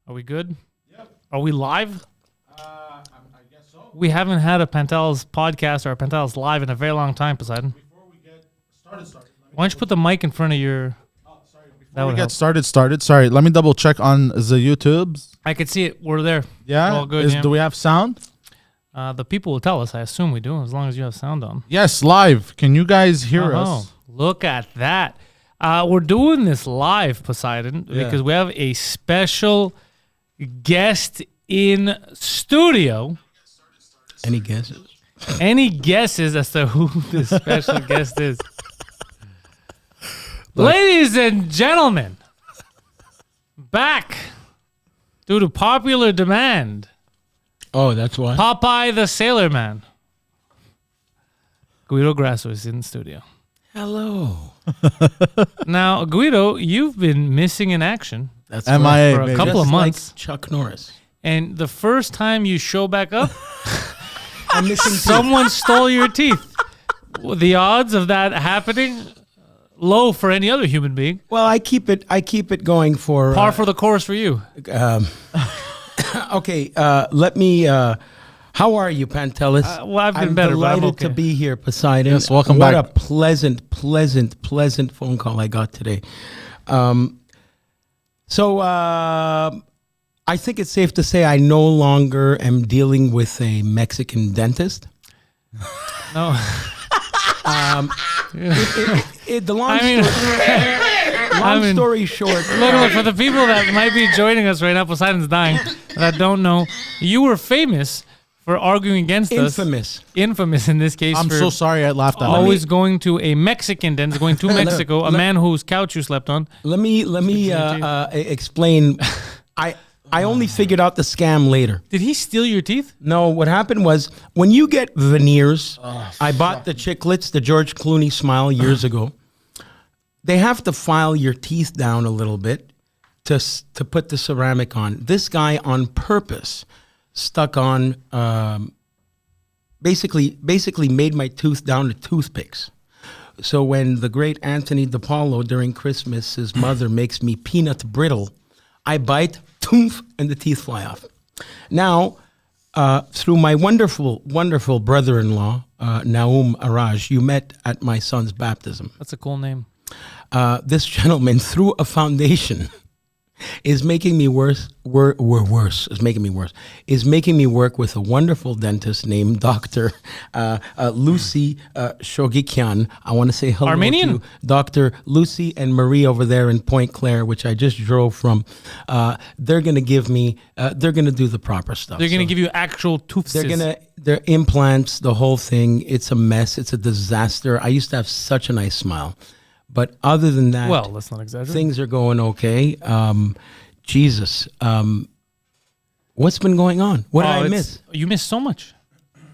Are we good? Yep. Are we live? I guess so. We haven't had a Pantelis podcast or a Pantelis live in a very long time, Poseidon. Before we get started. Why don't you put the mic in front of your... Oh, sorry. That would help. Started. Sorry, let me double check on the YouTubes. I could see it. We're there. Yeah? All good, yeah. Do we have sound? The people will tell us. I assume we do, as long as you have sound on. Yes, live. Can you guys hear us? Look at that. We're doing this live, Poseidon, because we have a special guest in studio. Any guesses? Any guesses as to who the special guest is? Ladies and gentlemen, back due to popular demand, Oh, that's why. Popeye the Sailor Man. Guido Grasso is in the studio. Hello. Now, Guido, you've been missing in action That's MIA, for a baby. couple of Just months. like Chuck Norris. And the first time you show back up, I'm missing someone stole your teeth. The odds of that happening, low for any other human being. Well, I keep it going for Par for the course for you. Okay, let me. How are you, Pantelis? Well, I've been I'm better, but I'm delighted okay. to be here, Poseidon. Yes, welcome what back. What a pleasant phone call I got today. So I think it's safe to say I no longer am dealing with a Mexican dentist. No. The long I mean, long story short. look, for the people that might be joining us right now, Poseidon's dying, that don't know, you were famous for arguing against us. Infamous in this case. I'm for so sorry I laughed at always going to a Mexican dentist, going to Mexico, a man whose couch you slept on. Let me explain. I only figured out the scam later. Did he steal your teeth? No, what happened was when you get veneers, I bought the Chiclets, the George Clooney smile years ago. They have to file your teeth down a little bit to put the ceramic on. This guy on purpose stuck on, basically made my tooth down to toothpicks. So when the great Anthony DePaulo during Christmas, his mother makes me peanut brittle, I bite, toomph, and the teeth fly off. Now, through my wonderful brother-in-law, Naum Araj, you met at my son's baptism. That's a cool name. This gentleman, through a foundation, is making me work with a wonderful dentist named Dr. Lucy Shogikian. I want to say hello Armenian? to Dr. Lucy and Marie over there in Point Claire, which I just drove from. They're going to give me, they're going to do the proper stuff. They're going to give you actual tooth. Their implants, the whole thing, it's a mess. It's a disaster. I used to have such a nice smile. But other than that, well, let's not exaggerate. things are going okay. Jesus, what's been going on? What did I miss? You missed so much.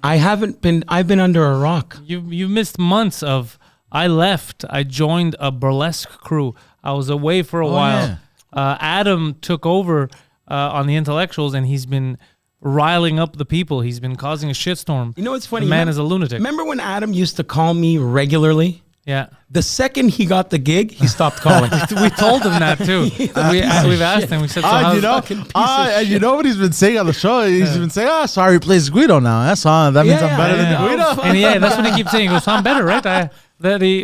I've been under a rock. You missed months of. I left. I joined a burlesque crew. I was away for a while. Yeah. Adam took over on the intellectuals, and he's been riling up the people. He's been causing a shitstorm. You know what's funny? The man is a lunatic. Remember when Adam used to call me regularly? Yeah. The second he got the gig, he stopped calling. We told him that too. We've asked him. We said, so how's and you know what he's been saying on the show? He's been saying, sorry, he plays Guido now. That means I'm better than Guido. And that's what he keeps saying. He goes, so I'm better, right?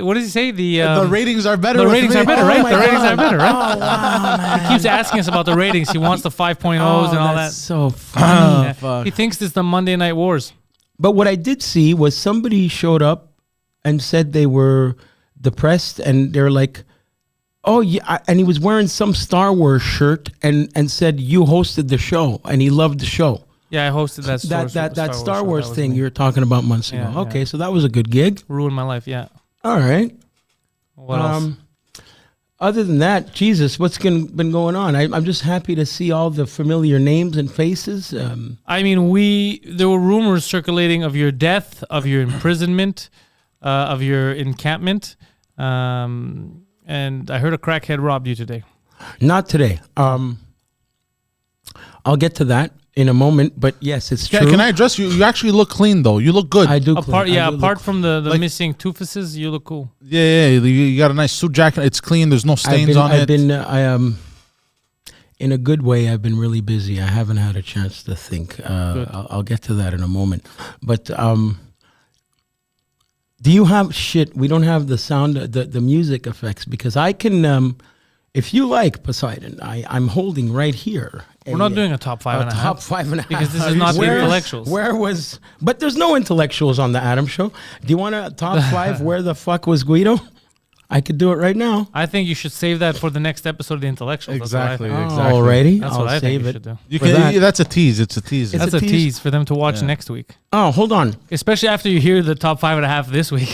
What does he say? The ratings are better. The ratings are better, right? The ratings are better, right? Oh, wow, man. He keeps asking us about the ratings. He wants the 5.0s and all that. That's so funny. Yeah. Fuck. He thinks it's the Monday Night Wars. But what I did see was somebody showed up and said they were depressed, and they're like, oh yeah, and he was wearing some Star Wars shirt and said you hosted the show and he loved the show. Yeah, I hosted that Star Wars thing you were talking about months ago. Yeah, okay, so that was a good gig. Ruined my life, yeah. All right. What else? Other than that, Jesus, what's been going on? I'm just happy to see all the familiar names and faces. I mean, there were rumors circulating of your death, of your imprisonment, of your encampment. And I heard a crackhead robbed you today. Not today. I'll get to that in a moment, but yes, it's true. Can I address you? You actually look clean, though. You look good. I do. Apart from the missing toofuses, you look cool. Yeah. You got a nice suit jacket. It's clean. There's no stains on it. in a good way. I've been really busy. I haven't had a chance to think. I'll get to that in a moment. But do you have shit? We don't have the sound, the music effects, because I can. If you like, Poseidon, I'm holding right here. We're not doing a top 5.5. Top 5.5. Because this is not the intellectuals. But there's no intellectuals on the Adam Show. Do you want a top 5? Where the fuck was Guido? I could do it right now. I think you should save that for the next episode of the intellectuals. Exactly. Alrighty. That's I'll what I think save you it. should do. You can. That's a tease. It's a tease. That's a tease for them to watch next week. Oh, hold on. Especially after you hear the top 5.5 this week.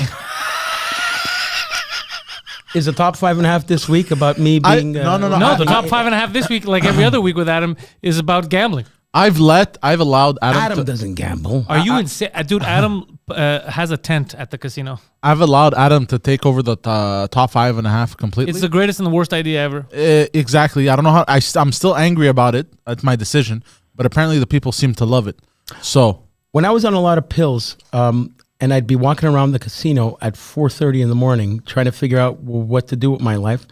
Is the top 5.5 this week about me being? No. No, the top 5.5 this week, like every other week with Adam, is about gambling. I've allowed Adam. Adam doesn't gamble. Are you insane? Dude, Adam has a tent at the casino. I've allowed Adam to take over the top 5.5 completely. It's the greatest and the worst idea ever. Exactly. I don't know how. I'm still angry about it. That's my decision. But apparently the people seem to love it. So When I was on a lot of pills, and I'd be walking around the casino at 4:30 in the morning trying to figure out what to do with my life,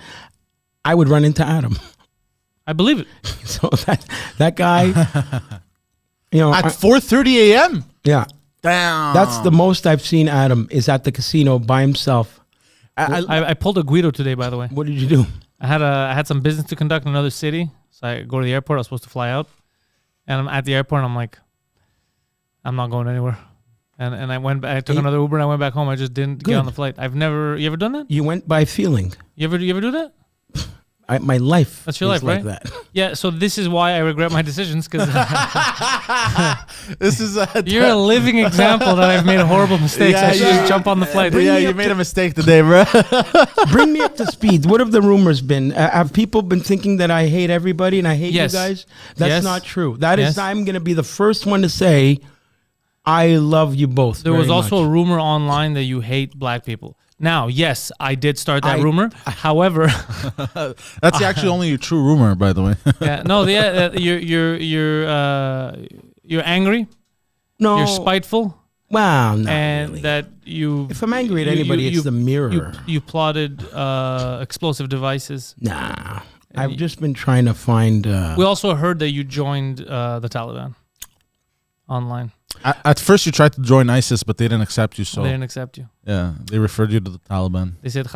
I would run into Adam. I believe it. So that guy, at 4:30 a.m. Yeah, Damn. that's the most I've seen Adam is at the casino by himself. I pulled a Guido today, by the way. What did you do? I had some business to conduct in another city, so I go to the airport. I was supposed to fly out, and I'm at the airport, and I'm like, I'm not going anywhere. And I went. I took another Uber and I went back home. I just didn't get on the flight. You ever done that? You went by feeling. You ever do that? My life. That's your life, like right? That. Yeah. So this is why I regret my decisions, because this is you're a living example that I've made horrible mistakes. I should just jump on the flight. You made a mistake today, bro. Bring me up to speed. What have the rumors been? Have people been thinking that I hate everybody and I hate you guys? That's not true. That is. I'm going to be the first one to say, I love you both. There was also a rumor online that you hate black people. Now, yes, I did start that rumor. However, that's actually only a true rumor, by the way. you're angry. No, you're spiteful. Wow, not and really. That you. If I'm angry at anybody, it's the mirror. You plotted explosive devices. Nah, I've just been trying to find. We also heard that you joined the Taliban online. At first, you tried to join ISIS, but they didn't accept you. So they didn't accept you. Yeah, they referred you to the Taliban. They said,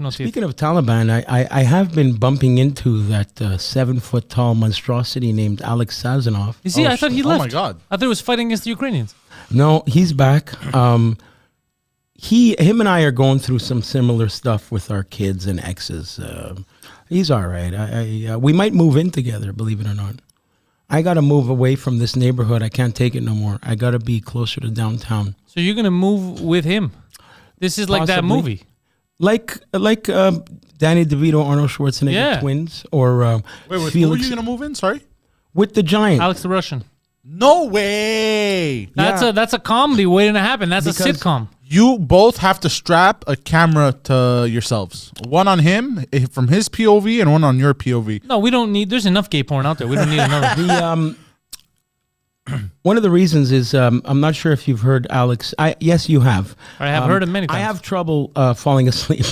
no Speaking of Taliban, I have been bumping into that 7-foot-tall monstrosity named Alex Sazonov. You see, I thought he left. Oh, my God. I thought he was fighting against the Ukrainians. No, he's back. Him and I are going through some similar stuff with our kids and exes. He's all right. We might move in together, believe it or not. I got to move away from this neighborhood. I can't take it no more. I got to be closer to downtown. So you're going to move with him? This is like that movie. Like Danny DeVito, Arnold Schwarzenegger twins, or wait, Felix. who are you going to move in? Sorry? With the Giant. Alex the Russian. No way. That's a comedy waiting to happen. That's a sitcom. You both have to strap a camera to yourselves. One on him from his POV and one on your POV. No, we don't need. There's enough gay porn out there. We don't need another. One of the reasons is I'm not sure if you've heard Alex. Yes, you have. I have heard him many times. I have trouble falling asleep.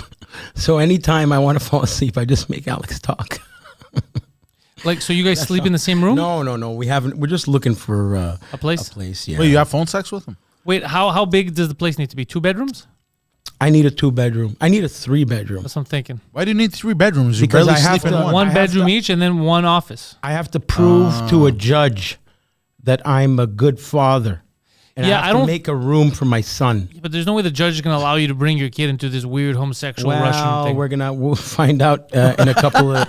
So anytime I want to fall asleep, I just make Alex talk. Like, so you guys sleep in the same room? No. We haven't. We're just looking for a place. A place, yeah. Wait, you have phone sex with him? Wait, how big does the place need to be? 2 bedrooms? I need a 2-bedroom. I need a 3-bedroom. That's what I'm thinking. Why do you need 3 bedrooms? You Because barely I have sleep in to- One bedroom each and then one office. I have to prove to a judge that I'm a good father. And I have to make a room for my son. But there's no way the judge is going to allow you to bring your kid into this weird homosexual Russian thing. We'll find out in a couple of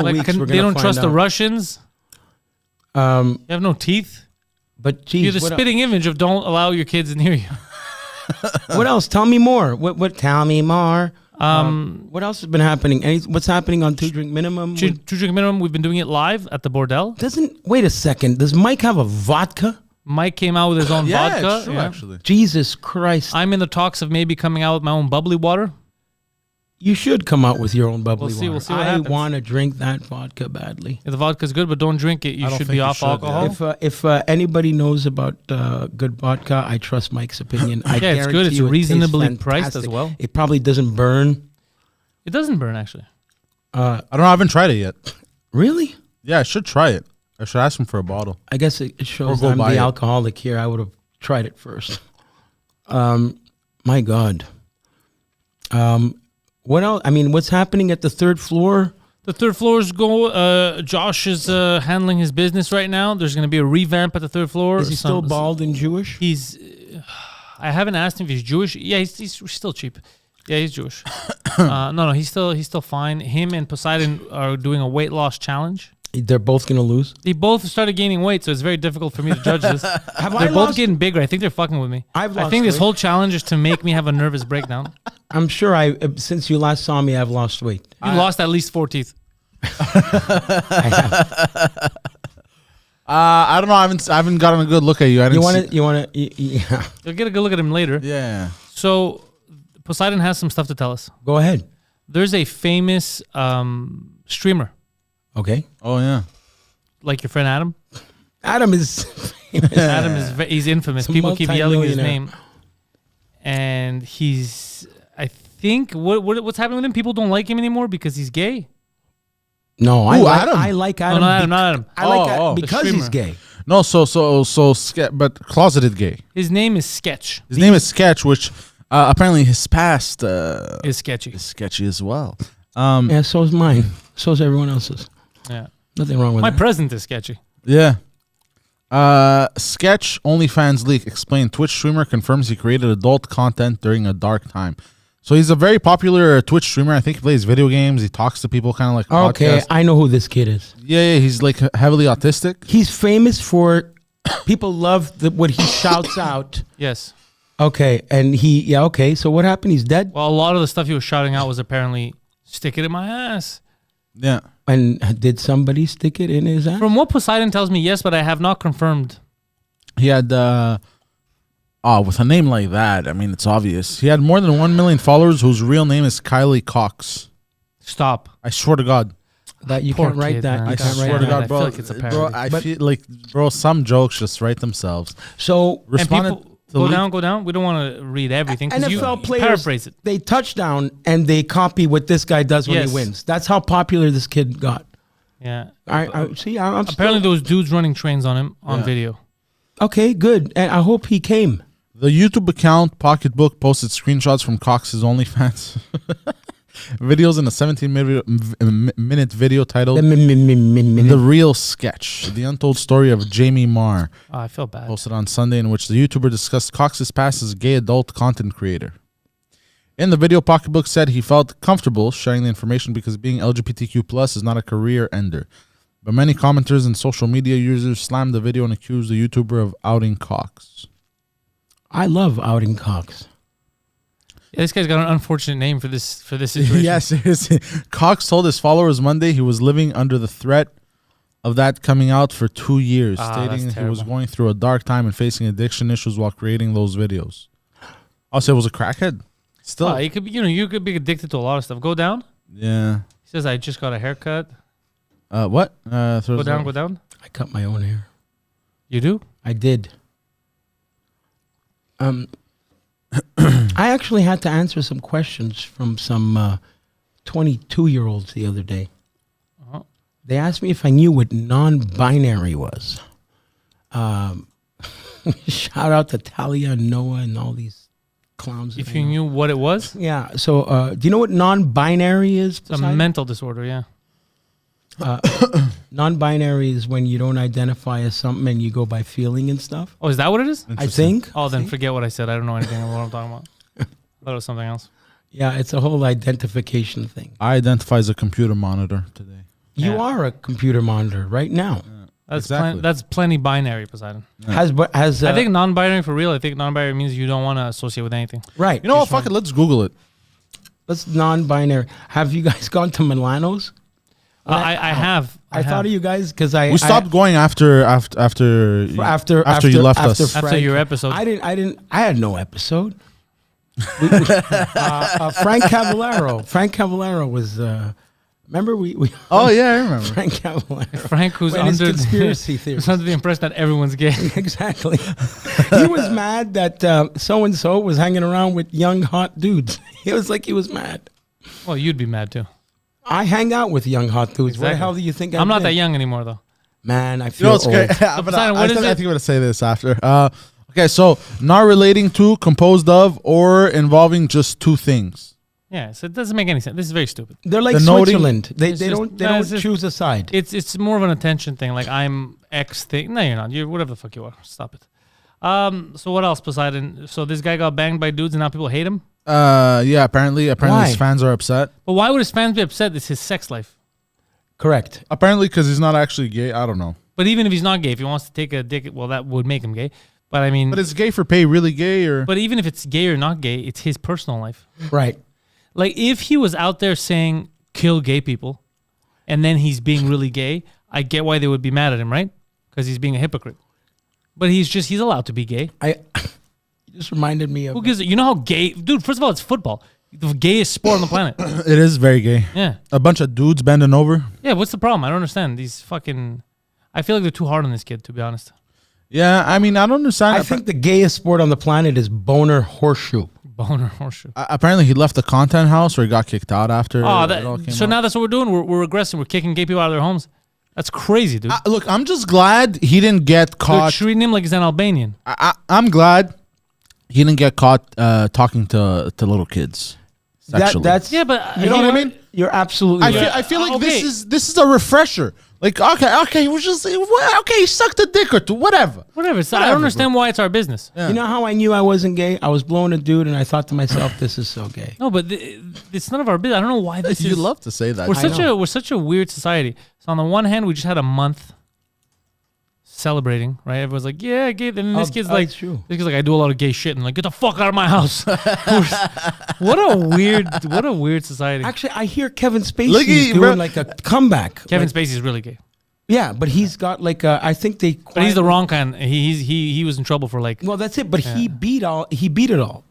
Like, weeks. they don't trust the Russians. You have no teeth. But geez, You're the spitting image of don't allow your kids near you. What else? Tell me more. What? Tell me more. What else has been happening? What's happening on 2 Drink Minimum? 2 Drink Minimum. We've been doing it live at the Bordel. Wait a second. Does Mike have a vodka? Mike came out with his own vodka. Yeah, it's true, actually. Jesus Christ. I'm in the talks of maybe coming out with my own bubbly water. You should come out with your own bubbly water. We'll see what I happens. want to drink that vodka badly. If the vodka's good, but don't drink it. You should be off alcohol. If anybody knows about good vodka, I trust Mike's opinion. I Yeah, it's good. It's guarantee you it tastes reasonably priced as fantastic. well. It probably doesn't burn. It doesn't burn, actually. I don't know. I haven't tried it yet. Really? Yeah, I should try it. I should ask him for a bottle. I guess it shows go I'm buy the it. alcoholic here. I would have tried it first. My God. What else? I mean, what's happening at the third floor? The third floor is Josh is handling his business right now. There's going to be a revamp at the third floor. Is he still bald and Jewish? He's. I haven't asked him if he's Jewish. Yeah, he's still cheap. Yeah, he's Jewish. No, he's still fine. Him and Poseidon are doing a weight loss challenge. They're both going to lose? They both started gaining weight, so it's very difficult for me to judge this. They're both getting bigger. I think they're fucking with me. I think this whole challenge is to make me have a nervous breakdown. I'm sure since you last saw me, I've lost weight. You lost at least 4 teeth. I have. I don't know. I haven't gotten a good look at you. You want to? Yeah. You'll get a good look at him later. Yeah. So Poseidon has some stuff to tell us. Go ahead. There's a famous streamer. Okay. Oh yeah. Like your friend Adam. Adam is famous. Adam he's infamous. He's a People keep yelling his multi-millionaire. name, and he's. I think what's happening with him? People don't like him anymore because he's gay. No, Adam? I like Adam. No, not Adam. I like Oh, Adam the because he's gay. No, but closeted gay. His name is Sketch. His name is Sketch, which apparently his past Is sketchy. is sketchy as well. Yeah, so's mine. So's everyone else's. Yeah. Nothing wrong with My that. present is sketchy. Yeah. Sketch OnlyFans leak explained Twitch streamer confirms he created adult content during a dark time. So he's a very popular Twitch streamer. I think he plays video games. He talks to people kind of like Okay, podcasts. I know who this kid is. Yeah, he's like heavily autistic. He's famous for people love what he shouts out. Yes. Okay, and okay. So what happened? He's dead. Well, a lot of the stuff he was shouting out was apparently "stick it in my ass." Yeah. And did somebody stick it in his ass? From what Poseidon tells me, yes, but I have not confirmed. He had with a name like that, I mean, it's obvious. He had more than 1 million followers whose real name is Kylie Cox. Stop. I swear to God. That you Poor can't write kid, that. man. You I can't swear write to that. God, I bro. feel like it's a bro, parody. I But- feel like, bro, some jokes just write themselves. So And Responded people to go leak- down. We don't want to read everything because you NFL players, paraphrase it. they touchdown and they copy what this guy does when Yes. he wins. That's how popular this kid got. Yeah. I see. I'm Apparently, still, there was dudes running trains on him on Yeah. video. okay. Good, and I hope he came. The YouTube account Pocketbook posted screenshots from Cox's OnlyFans videos in a 17-minute video titled The Real Sketch, the untold story of Jamie Marr, Oh, I feel bad. posted on Sunday, in which the YouTuber discussed Cox's past as a gay adult content creator. In the video, Pocketbook said he felt comfortable sharing the information because being LGBTQ+ is not a career ender. But many commenters and social media users slammed the video and accused the YouTuber of outing Cox. I love outing Cox. Yeah, this guy's got an unfortunate name for this situation. Yes, seriously. Cox told his followers Monday he was living under the threat of that coming out for 2 years, stating that's he was terrible. going through a dark time and facing addiction issues while creating those videos. Also, it was a crackhead. Still, He could be, you could be addicted to a lot of stuff. Go down. yeah. He says, "I just got a haircut." What? Go down. Go down. I cut my own hair. You do? I did. I actually had to answer some questions from some 22-year-olds the other day. Uh-huh. They asked me if I knew what non-binary was. Shout out to Talia and Noah and all these clowns. that If I you know. knew what it was, Yeah. So, do you know what non-binary is? it's a mental disorder. Yeah. Non-binary is when you don't identify as something and you go by feeling and stuff. Oh, is that what it is? I think. Oh, then forget what I said. I don't know anything about what I'm talking about. I thought it was something else. Yeah, it's a whole identification thing. I identify as a computer monitor today. You Yeah. are a computer monitor right now. That's Exactly. that's plenty binary, Poseidon. Has I think non-binary for real. I think non-binary means you don't want to associate with anything. right. You know what? Fuck it. Let's Google it. Let's non-binary. Have you guys gone to Milano's? I have. I thought of you guys because We stopped going after you left us. After your episode. I had no episode. Frank Cavallaro was. Remember we Oh yeah, I remember. Frank Cavallaro. Frank, who's When his under conspiracy who's theories. under the impression that everyone's gay. Exactly. He was mad that so and so was hanging around with young hot dudes. It was like he was mad. Well, you'd be mad too. I hang out with young hot dudes. Where the Exactly. hell do you think I'm not been? that young anymore, though. Man, I You feel know what's old. great? Poseidon, what is I it? think I'm gonna say this after. Okay, so not relating to, composed of, or involving just two things. Yeah, so it doesn't make any sense. This is very stupid. They're like Denoting- Switzerland. They It's don't just- choose a side. It's more of an attention thing. Like I'm X thing. No, you're not. You're whatever the fuck you are. Stop it. So what else, Poseidon? So this guy got banged by dudes and now people hate him. Yeah, apparently Why? his fans are upset. But why would his fans be upset? It's his sex life. Correct. Apparently because he's not actually gay. I don't know. But even if he's not gay, if he wants to take a dick, well, that would make him gay. But I mean, But is gay for pay really gay or? but even if it's gay or not gay, it's his personal life. Right. Like if he was out there saying kill gay people, and then he's being really gay, I get why they would be mad at him, right? Because he's being a hypocrite. But he's allowed to be gay. You just reminded me of. Who gives it? You know how gay, dude? First of all, it's football, the gayest sport on the planet. It is very gay. Yeah, A bunch of dudes bending over. yeah. What's the problem? I don't understand these fucking. I feel like they're too hard on this kid, to be honest. Yeah, I mean, I don't understand. I think the gayest sport on the planet is boner horseshoe. Boner horseshoe. Apparently he left the content house or he got kicked out after. Oh, it all came so out. now that's what we're doing. We're regressing. We're kicking gay people out of their homes. That's crazy, dude. Look, I'm just glad he didn't get They're caught. treating him like he's an Albanian. I'm glad he didn't get caught talking to little kids sexually. That's Yeah, but You know what I mean? You're absolutely right. I feel like Okay. this is a refresher. Like okay, we're just okay. He sucked a dick or two, whatever. Whatever. So I Whatever, don't understand why it's our business. Yeah. You know how I knew I wasn't gay? I was blowing a dude, and I thought to myself, "This is so gay." No, but it's none of our business. I don't know why this You is. love to say that. We're such a weird society. So on the one hand, we just had a month celebrating, right? Everyone's like, yeah, gay. And this kid's like, it's true. this kid's like, I do a lot of gay shit, and like, get the fuck out of my house. what a weird society. Actually, I hear Kevin Spacey's Look at you, doing bro. like a comeback. Kevin Like, Spacey's really gay, yeah, but he's got like a, I think they. but he's the wrong kind. He was in trouble for like, Well, that's it. But he beat it all.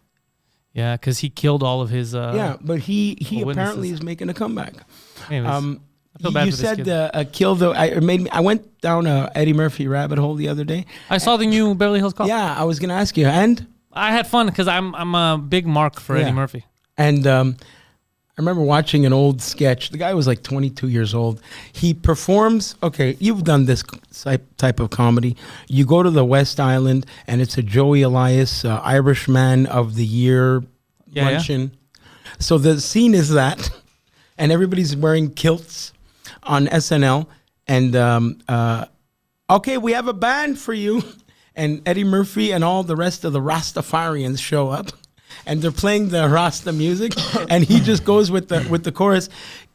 yeah, because he killed all of his. Yeah, but he witnesses. apparently is making a comeback. Anyways, I feel bad You for this said kid. kill the. I went down a Eddie Murphy rabbit hole the other day. I saw the new Beverly Hills Cop. Yeah, I was gonna ask you, and I had fun because I'm a big mark for Eddie Yeah. Murphy. I remember watching an old sketch. The guy was like 22 years old. He performs. Okay, you've done this type of comedy. You go to the West Island, and it's a Joey Elias Irishman of the Year Yeah, luncheon. So the scene is that, and everybody's wearing kilts on SNL. And okay, we have a band for you. And Eddie Murphy and all the rest of the Rastafarians show up. And they're playing the Rasta music, and he just goes with the chorus,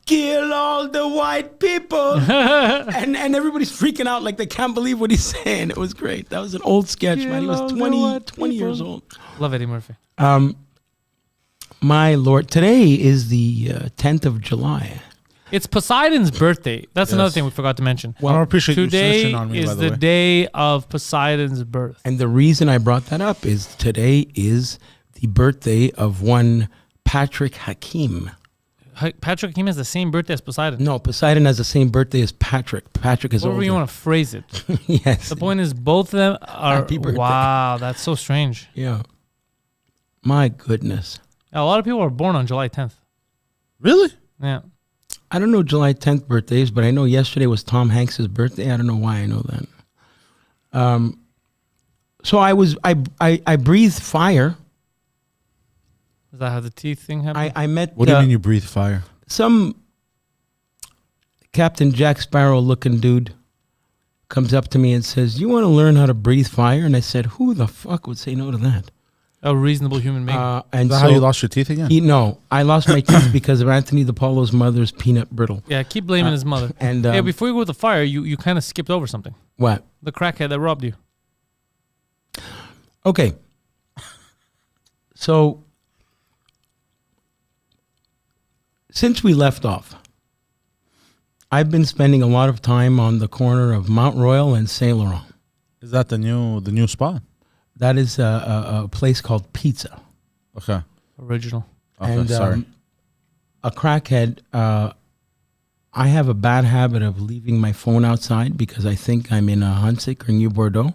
"Kill all the white people," and everybody's freaking out like they can't believe what he's saying. It was great. That was an old sketch, man. He Kill all was the 20 white years people. old. Love Eddie Murphy. My lord, today is the 10th of July. It's Poseidon's birthday. That's another Yes. thing we forgot to mention. I don't appreciate you Today snitching on me, by is the the way. day of Poseidon's birth. And the reason I brought that up is today is the birthday of one Patrick Hakim. Patrick Hakim has the same birthday as Poseidon. No, Poseidon has the same birthday as Patrick. Patrick is However older. you want to phrase it. Yes. The point is both of them are... Happy birthday. Wow, that's so strange. Yeah. My goodness. A lot of people are born on July 10th. Really? Yeah. I don't know July 10th birthdays, but I know yesterday was Tom Hanks's birthday. I don't know why I know that. So I breathed fire. Is that how the teeth thing happened? I met What do you mean you breathe fire? some Captain Jack Sparrow looking dude comes up to me and says, "You want to learn how to breathe fire?" And I said, "Who the fuck would say no to that?" A reasonable human being. And Is that so how you lost your teeth again? no, I lost my teeth because of Anthony DePaulo's mother's peanut brittle. Yeah, keep blaming his mother. And Yeah, before you go with the fire, you kind of skipped over something. what? The crackhead that robbed you. Okay. So since we left off, I've been spending a lot of time on the corner of Mount Royal and Saint Laurent. Is that the new spot? That is a place called Pizza. Okay. Original. Okay, And sorry. a crackhead, I have a bad habit of leaving my phone outside because I think I'm in a Hunsick or New Bordeaux. What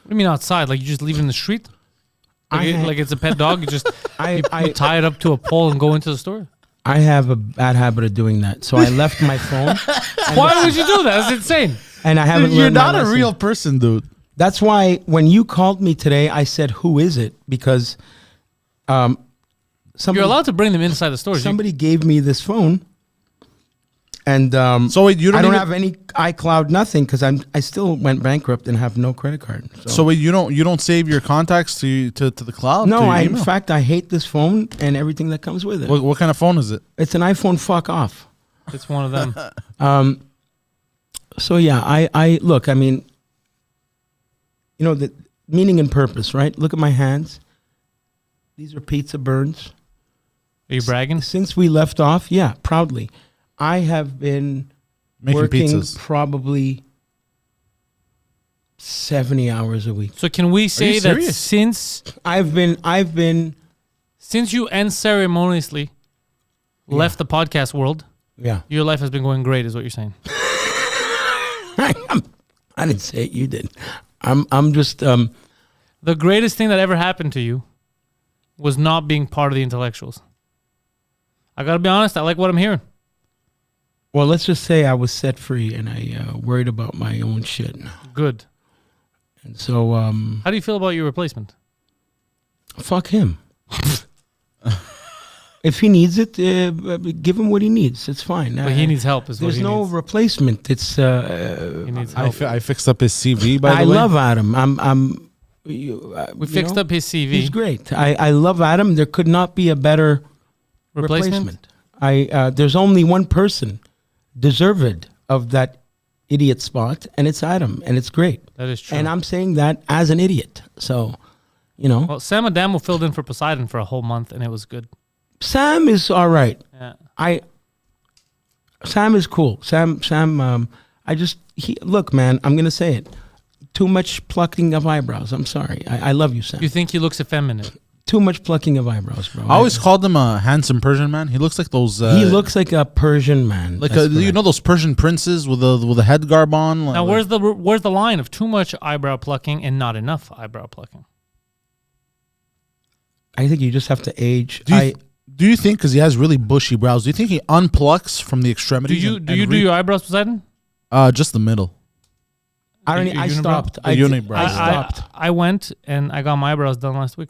do you mean outside? Like you just leave it in the street? Like, I had- like it's a pet dog? You just I you tie it up to a pole and go into the store? I have a bad habit of doing that. So I left my phone. Why would you do that? That's insane. And I haven't You're learned my not a lesson. real person, dude. That's why when you called me today, I said, "Who is it?" Because somebody, You're allowed to bring them inside the store. somebody gave me this phone, and So wait, you don't I don't even- have any iCloud, nothing, because I still went bankrupt and have no credit card. So wait, you don't save your contacts to the cloud? No, to your in email? fact, I hate this phone and everything that comes with it. What kind of phone is it? It's an iPhone. Fuck off. It's one of them. So yeah, I look. I mean, you know, the meaning and purpose, right? Look at my hands. These are pizza burns. Are you bragging? Since we left off, yeah, proudly, I have been Making working pizzas. probably 70 hours a week. So can we say you that serious? I've been since you unceremoniously left the podcast world, yeah. your life has been going great, is what you're saying? I didn't say it. You did. I'm just The greatest thing that ever happened to you was not being part of the intellectuals. I gotta be honest. I like what I'm hearing. well. Let's just say I was set free and I worried about my own shit. Good. And so How do you feel about your replacement? fuck him. If he needs it, give him what he needs. It's fine. But he needs help. Is what There's he no needs. replacement. It's He needs help. I fixed up his CV. By the I way, love Adam. We fixed up his CV. He's great. I love Adam. There could not be a better Replacement? there's only one person deserved of that idiot spot, and it's Adam, and it's great. That is true. And I'm saying that as an idiot. So, you know, Well, Sam Adamo filled in for Poseidon for a whole month, and it was good. Sam is all right. Yeah. Sam is cool. Sam. Look, man. I'm gonna say it. Too much plucking of eyebrows. I'm sorry. I love you, Sam. You think he looks effeminate? Too much plucking of eyebrows, bro. I always called him a handsome Persian man. He looks like those. He looks like a Persian man. like That's you correct. know those Persian princes with the head garb on. Now, where's the line of too much eyebrow plucking and not enough eyebrow plucking? I think you just have to age. Do you think because he has really bushy brows? Do you think he unplucks from the Do extremities? you do your eyebrows, Poseidon? just the middle? I don't. Your I unibrow? stopped. The unibrow. I stopped. I went and I got my eyebrows done last week.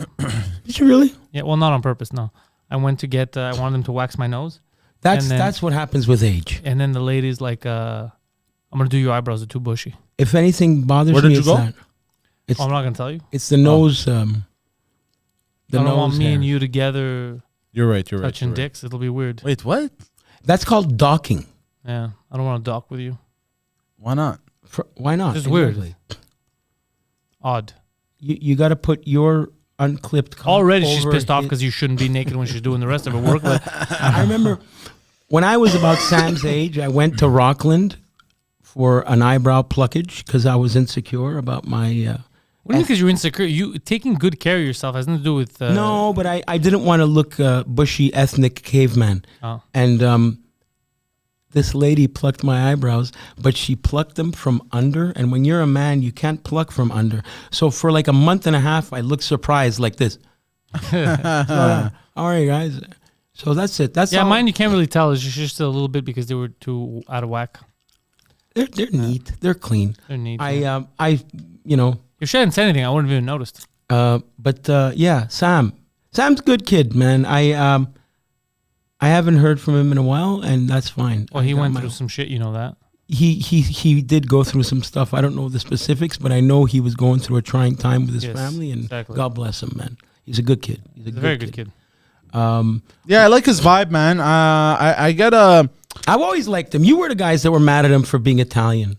Did you really? Yeah, well, not on purpose. No, I went to get. I wanted them to wax my nose, That's And then- that's what happens with age. and then the lady's like, "I'm gonna do your eyebrows. They're too bushy." If anything bothers Where did me, you it's go? that. It's Oh, I'm not gonna tell you. it's the nose. The I don't want nose me and hair. you together You're right. You're right. touching you're right. dicks. It'll be weird. Wait, what? That's called docking. Yeah, I don't want to dock with you. Why not? Why not? Just weird. Exactly. Odd. You got to put your unclipped. cock Already, she's over pissed off his- because you shouldn't be naked when she's doing the rest of her work. But I remember when I was about Sam's age, I went to Rockland for an eyebrow pluckage because I was insecure about my. what do you mean? Because you're insecure. You taking good care of yourself has nothing to do with. No, but I didn't want to look bushy ethnic caveman. Oh. And this lady plucked my eyebrows, but she plucked them from under. And when you're a man, you can't pluck from under. So for like a month and a half, I looked surprised like this. So, all right, guys. So that's it. That's Yeah, all. mine you can't really tell. It's just a little bit because they were too out of whack. They're neat. They're clean. They're neat. You know. If she hadn't said anything, I wouldn't have even noticed. But yeah, Sam's a good kid, man. I haven't heard from him in a while, and that's fine. Well, he I got went my- through some shit. You know that. He did go through some stuff. I don't know the specifics, but I know he was going through a trying time with his Yes, family, and exactly. God bless him, man. He's a good kid. He's He's a very good kid. Yeah, I like his vibe, man. I get a. I've always liked him. You were the guys that were mad at him for being Italian.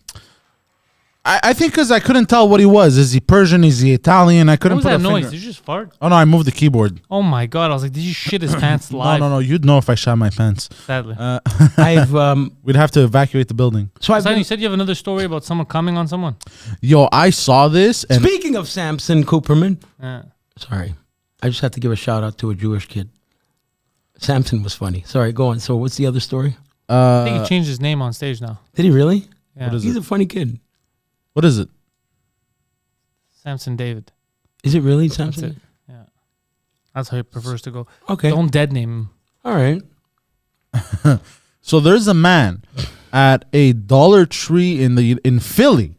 I think because I couldn't tell what he was. Is he Persian? Is he Italian? I What couldn't was put that a noise? finger. Did you just fart? Oh no, I moved the keyboard. Oh my god! I was like, did you shit his pants live? No, you'd know if I shot my pants. Sadly. I've We'd have to evacuate the building. so I've Simon, been, you said you have another story about someone coming on someone. Yo, I saw this and speaking of Samson Cooperman. Yeah. Sorry, I just have to give a shout out to a Jewish kid. Samson was funny. Sorry, go on. So what's the other story? I think he changed his name on stage now. Did he really? Yeah. What is He's it? a funny kid. What is it? Samson David. Is it really That's Samson? it. Yeah. That's how he prefers to go. Okay. Don't dead name him. All right. So there's a man at a Dollar Tree in Philly,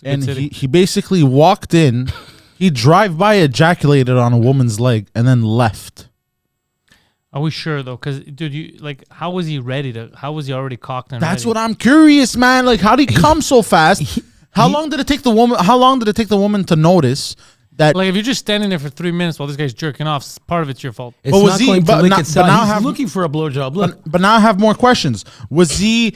and he basically walked in. He drive-by ejaculated on a woman's leg and then left. Are we sure though? Because dude, how was he ready to? How was he already cocked and That's ready? what I'm curious, man. Like, how did he come so fast? How long did it take the woman? How long did it take the woman to notice that? Like, if you're just standing there for 3 minutes while this guy's jerking off, part of it's your fault. It's But was not he- going but to lick now- itself. but now He's have- looking for a blowjob. Look. But now I have more questions. Was he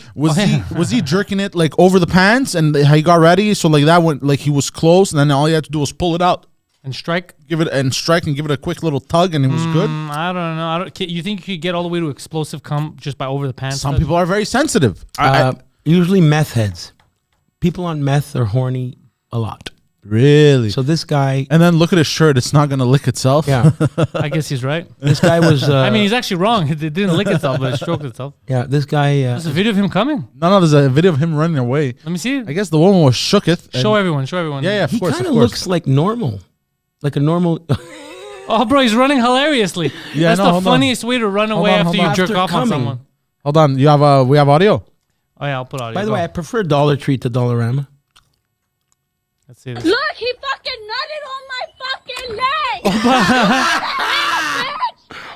jerking it like over the pants and he got ready? So like that went like he was close, and then all you had to do was pull it out, And strike? strike and give it a quick little tug, and it was good. I don't know. You think you could get all the way to explosive cum just by over the pants? Some people are very sensitive. Usually meth heads. People on meth are horny a lot. Really? So this guy, And then look at his shirt. It's not gonna lick itself. yeah, I guess he's right. this guy was. I mean, he's actually wrong. It didn't lick itself, but it stroked itself. yeah, this guy. There's a video of him coming. No, there's a video of him running away. Let me see it. I guess the woman was shooketh. and- Show everyone. Show everyone. Yeah, yeah, of He course, kind of of course. looks like normal, like a normal. Oh, bro, he's running hilariously. Yeah, That's no, the hold on. funniest way to run away on, after hold you on. jerk After off on coming. someone. Hold on, we have audio. Oh yeah, I'll put audio. By the Go. way, I prefer Dollar Tree to Dollarama. Let's see this. Look, he fucking nutted on my fucking leg.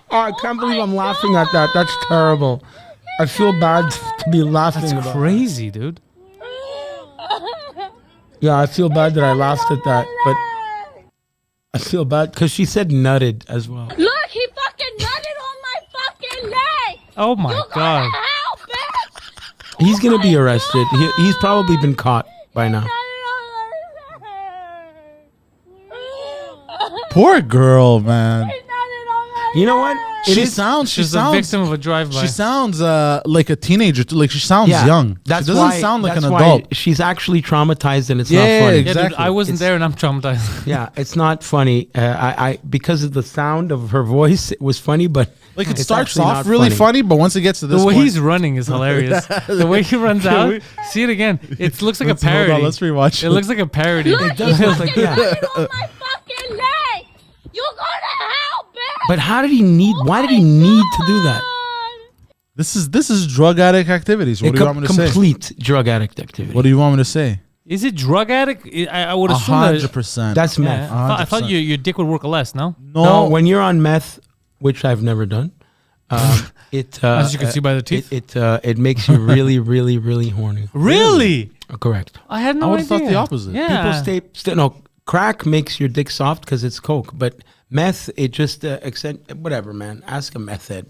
Oh, I can't believe I'm laughing at that. That's terrible. I feel bad to be laughing That's about. crazy, dude. Yeah, I feel bad that I laughed at that, but I feel bad because she said nutted as well. Look, he fucking nutted on my fucking leg. Oh my You god. gotta help, bitch. He's gonna be arrested. He's probably been caught by now. Poor girl, man. You know what? She sounds She's a victim of a drive-by. She sounds like a teenager. Like she sounds young. That's she doesn't why, sound like that's an why adult. She's actually traumatized, and it's Yeah, not funny. Yeah, dude, exactly. I wasn't It's- there and I'm traumatized. Yeah, it's not funny. I because of the sound of her voice, it was funny, but Like it it's starts actually off not really funny, but once it gets to this The way point, he's running is hilarious. The way he runs out, see it again. It looks like a Let's- hold on, parody. let's rewatch It looks like a parody. Look, It does he look like fucking that. nutted on my fucking leg. You gotta help, bitch. But how did he need? Why did he need to do that? this is drug addict activities. What do you want me to say? Complete drug addict activity. What do you want me to say? Is it drug addict? I would assume that. 100%. That's Yeah, meth. I thought 100%. your dick would work less, no? No, when you're on meth, which I've never done, it As you can see by the teeth. it makes you really, really, really horny. Really? Correct. I had I no would idea. have thought the opposite. Yeah. People no, crack makes your dick soft because it's coke, but meth it just whatever, man. Ask a meth head.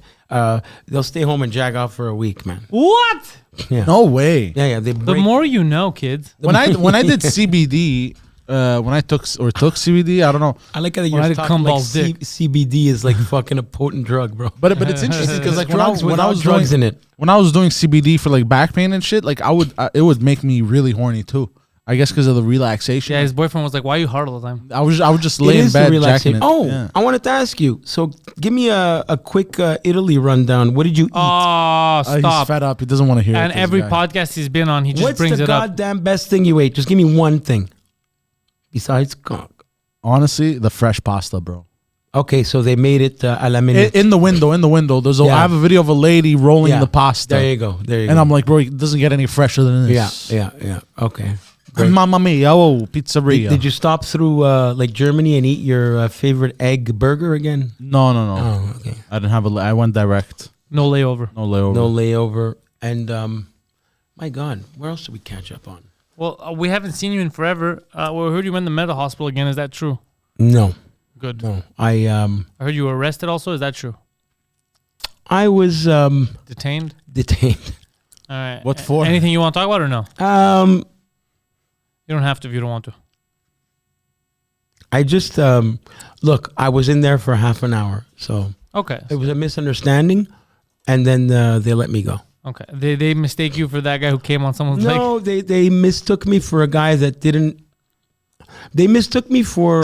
They'll stay home and jag off for a week, man. What? Yeah, No way. yeah. They The break. more you know, kids. When I did CBD, when I took CBD, I don't know. I like how When I you're did talking cum like balls dick. CBD is like fucking a potent drug, bro. But it's interesting because like when I drugs when I without was drugs doing, in it. when I was doing CBD for like back pain and shit, like it would make me really horny too. I guess because of the relaxation. Yeah, his boyfriend was like, "Why are you hard all the time?" I would just It lay in is the bed jacking relaxation. it. Oh, Yeah. I wanted to ask you. So, give me a quick Italy rundown. What did you eat? Oh, He's stop! fed up. He doesn't want to hear it. And this every guy. podcast he's been on, he just What's brings the it up. goddamn best thing you ate? Just give me one thing. Besides cock. Honestly, the fresh pasta, bro. Okay, so they made it a la minute. In the window. There's Yeah. I have a video of a lady rolling Yeah. the pasta. There you go. There you And go. I'm like, bro, it doesn't get any fresher than this. Yeah. Okay. Great. Mamma mia, oh, pizzeria. Did you stop through like Germany and eat your favorite egg burger again? No. Oh, okay. I didn't have I went direct. No layover. No layover. No layover. And my God, where else did we catch up on? Well, we haven't seen you in forever. We heard you went to the mental hospital again. Is that true? No. Good. No. I I heard you were arrested also. Is that true? was Detained? detained. All right. What for? Anything you want to talk about or no? You don't have to if you don't want to. I just look, I was in there for half an hour. So Okay. it was a misunderstanding and then they let me go. Okay. They mistake you for that guy who came on someone's leg? No, they mistook me for a guy that didn't. They mistook me for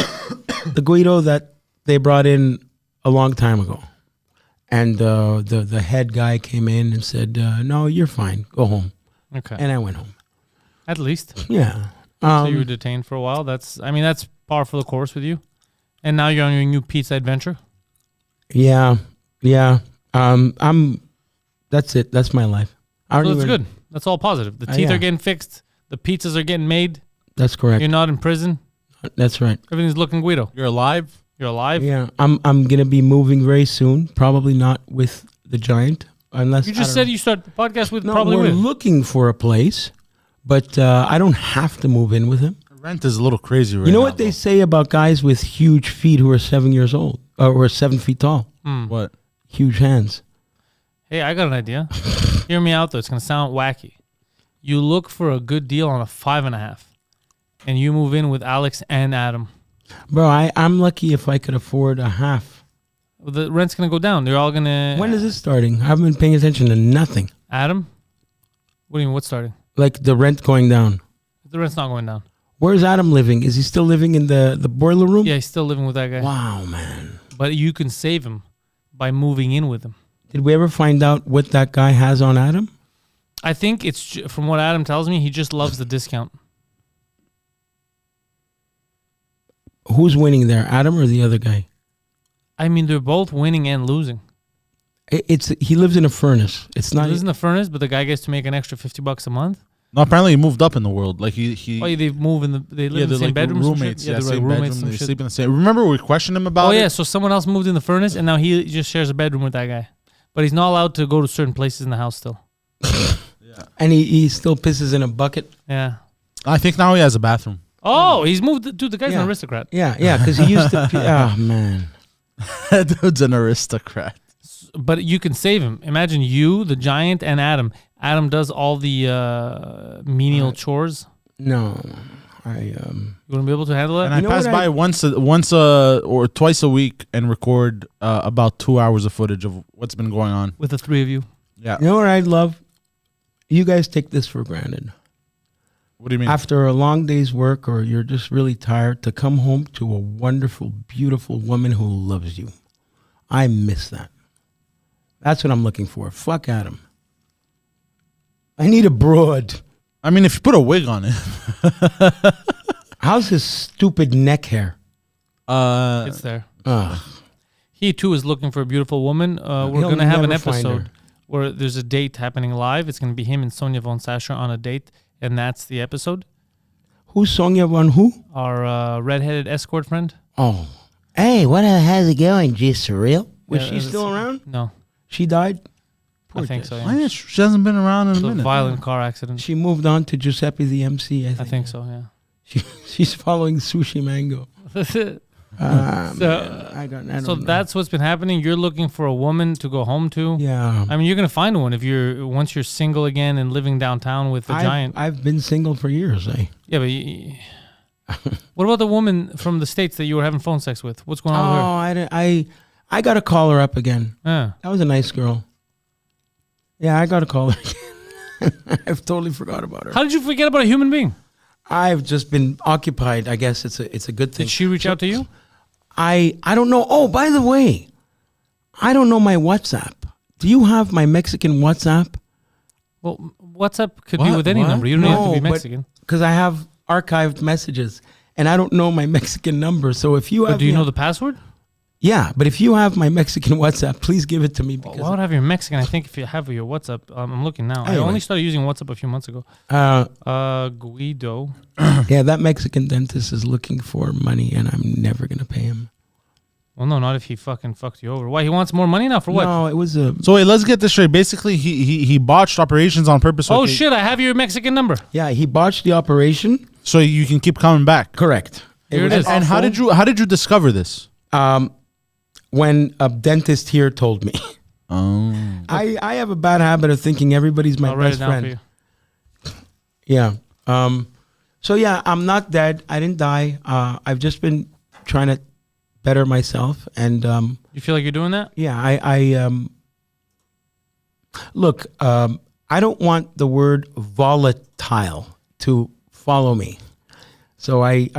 the Guido that they brought in a long time ago, and the head guy came in and said, "No, you're fine. Go home." Okay. And I went home. At least. Yeah. So you were detained for a while. That's par for the course with you. And now you're on your new pizza adventure. Yeah. That's it. That's my life. I don't So that's even- good. That's all positive. The teeth yeah. are getting fixed. The pizzas are getting made. That's correct. You're not in prison. That's right. Everything's looking Guido. You're alive. You're alive. Yeah, I'm gonna be moving very soon. Probably not with the Giant, unless You just said you start the podcast with no. probably We're with. looking for a place, but I don't have to move in with him. Rent is a little crazy right You know now, what they though. say about guys with huge feet who are 7 years old or 7 feet tall? What? Huge hands. Hey, I got an idea. Hear me out though. It's gonna sound wacky. You look for a good deal on a 5.5, and you move in with Alex and Adam. Bro, I'm lucky if I could afford a half. The rent's gonna go down. They're all gonna. When is this starting? I haven't been paying attention to nothing. Adam? What do you mean? What's starting? Like the rent going down. The rent's not going down. Where's Adam living? Is he still living in the boiler room? Yeah, he's still living with that guy. Wow, man. But you can save him by moving in with him. Did we ever find out what that guy has on Adam? I think it's from what Adam tells me. He just loves the discount. Who's winning there, Adam or the other guy? I mean, they're both winning and losing. He lives in a furnace. It's He not. lives in the furnace, but the guy gets to make an extra $50 a month. No, apparently he moved up in the world. Like he Oh, yeah, they move in the. They live in the they're same like bedroom. roommates. Yeah, Yeah, they're same like roommates. bedroom. They Some sleep shit. in the same. Remember we questioned him about Oh it? yeah, so someone else moved in the furnace, and now he just shares a bedroom with that guy. But he's not allowed to go to certain places in the house still. And he still pisses in a bucket. Yeah. I think now he has a bathroom. Oh, he's moved. Dude, the guy's Yeah. an aristocrat. Yeah, because he used to. Oh man. That dude's an aristocrat. But you can save him. Imagine you, the Giant, and Adam. Adam does all the menial chores. No, You wouldn't be able to handle And it. I know pass what by once or twice a week and record about 2 hours of footage of what's been going on. With the three of you. Yeah. You know what I'd love? You guys take this for granted. What do you mean? After a long day's work, or you're just really tired, to come home to a wonderful, beautiful woman who loves you. I miss that. That's what I'm looking for. Fuck Adam. I need a broad. I mean, if you put a wig on it, How's his stupid neck hair? It's there. Ugh. He too is looking for a beautiful woman. We're He'll gonna have an never find episode her. where there's a date happening live. It's gonna be him and Sonia von Sascher on a date, and that's the episode. Who's Sonia Von who? Our redheaded escort friend. Oh. Hey, how's it going, G Surreal? Was Yeah, she that's- still around? No, She died? I think so. why Yeah. is she hasn't been around in a It's a minute. violent car accident. She moved on to Giuseppe the MC, I think. so. Yeah. She's following Sushi Mango. So I don't know. that's what's been happening. You're looking for a woman to go home to. Yeah. I mean, you're gonna find one if once you're single again and living downtown with the Giant. I've been single for years, eh? Yeah, but what about the woman from the States that you were having phone sex with? What's going on with her? I got to call her up again. Yeah. That was a nice girl. Yeah, I got to call her again. I've totally forgot about her. How did you forget about a human being? I've just been occupied. I guess it's a good thing. Did she reach out to you? I don't know. Oh, by the way, I don't know my WhatsApp. Do you have my Mexican WhatsApp? Well, WhatsApp could be What? with any What? number. You don't have to be Mexican. Because I have archived messages, and I don't know my Mexican number. So if you have, But do you know the password? Yeah, but if you have my Mexican WhatsApp, please give it to me because Why would I have your Mexican? I think if you have your WhatsApp, I'm looking now. I Anyway. only started using WhatsApp a few months ago. Guido. yeah, that Mexican dentist is looking for money, and I'm never gonna pay him. Well, no, not if he fucking fucked you over. Why? He wants more money now for what? No, it was a So wait, let's get this straight. Basically, he botched operations on purpose. Oh shit! I have your Mexican number. yeah. He botched the operation. So you can keep coming back. Correct. Here it was is. And how did you discover this? When a dentist here told me. Oh. I have a bad habit of thinking everybody's my I'll write best it down friend. for you. Yeah. So yeah, I'm not dead. I didn't die. I've just been trying to better myself, and You feel like you're doing that? yeah, I look. I don't want the word volatile to follow me. So hey,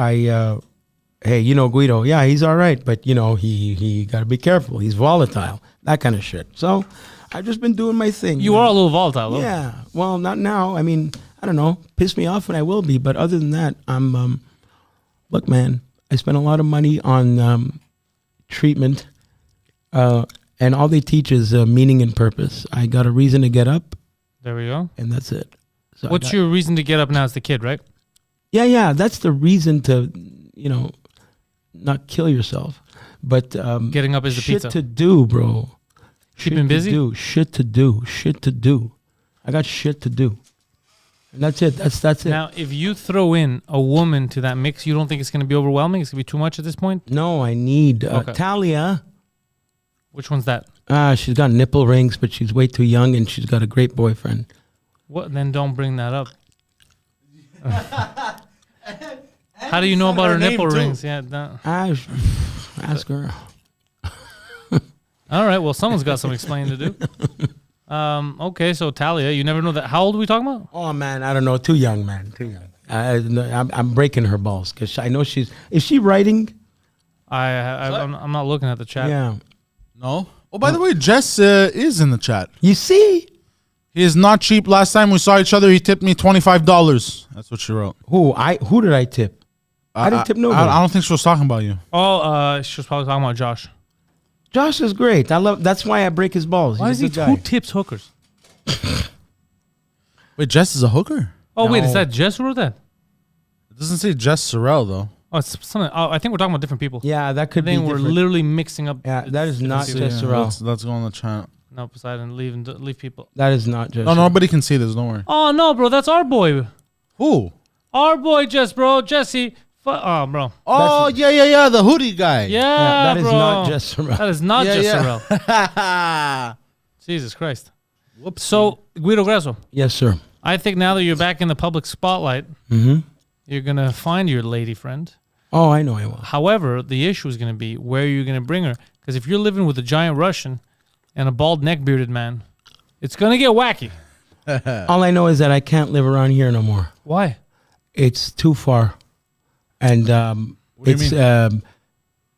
Guido, yeah, he's all right, but he got to be careful. He's volatile, that kind of shit. So I've just been doing my thing. You are a little volatile, though. Yeah. Well, not now. I mean, I don't know. Piss me off and I will be. But other than that, I'm, look, man, I spent a lot of money on treatment. And And all they teach is meaning and purpose. I got a reason to get up, There we go. and that's it. So What's your reason to get up now as the kid, right? Yeah. That's the reason to, not kill yourself. But Getting up is the shit pizza. to do, bro. Keeping busy? Shit to do. I got shit to do. And that's it. That's it. Now, if you throw in a woman to that mix, you don't think it's going to be overwhelming? It's going to be too much at this point? No, I need Okay. Talia. Which one's that? She's got nipple rings, but she's way too young, and she's got a great boyfriend. What? Then don't bring that up. How do you know about her nipple rings? Yeah. Ask her. All right. Well, someone's got some explaining to do. Okay. So Talia, you never know that. How old are we talking about? Oh man, I don't know. Too young, man. Too young. I'm breaking her balls because I know she's. Is she writing? I'm not looking at the chat. Yeah. No. Oh, by the way, Jess is in the chat. You see? He is not cheap. Last time we saw each other, he tipped me $25. That's what she wrote. Who did I tip? I didn't tip nobody. I don't think she was talking about you. Oh, she was probably talking about Josh. Josh is great. That's why I break his balls. Why is he? Who tips hookers? Wait, Jess is a hooker? Oh, wait, No. is that Jess who wrote that? It doesn't say Jess Sorrel, though. Oh, it's something. Oh, I think we're talking about different people. Yeah, that could I be think we're different. literally mixing up. Yeah, that is not people. Jess Sorrel. Let's go on the chat. No, Poseidon, leave people. That is not Jess. No, nobody can see this. Don't worry. Oh no, bro, that's our boy. Who? Our boy, Jesse. Oh, bro. Oh, yeah. The hoodie guy. Yeah, that is bro. not Jess Sorrel. That is not Yeah, just yeah. Sorrel. Jesus Christ. Whoops. So, Guido Grasso, Yes, sir. I think now that you're back in the public spotlight, Mm-hmm. you're going to find your lady friend. Oh, I know I will. However, the issue is going to be where you're going to bring her. Because if you're living with a giant Russian and a bald neck-bearded man, it's going to get wacky. All I know is that I can't live around here no more. Why? It's too far, and What do you it's mean?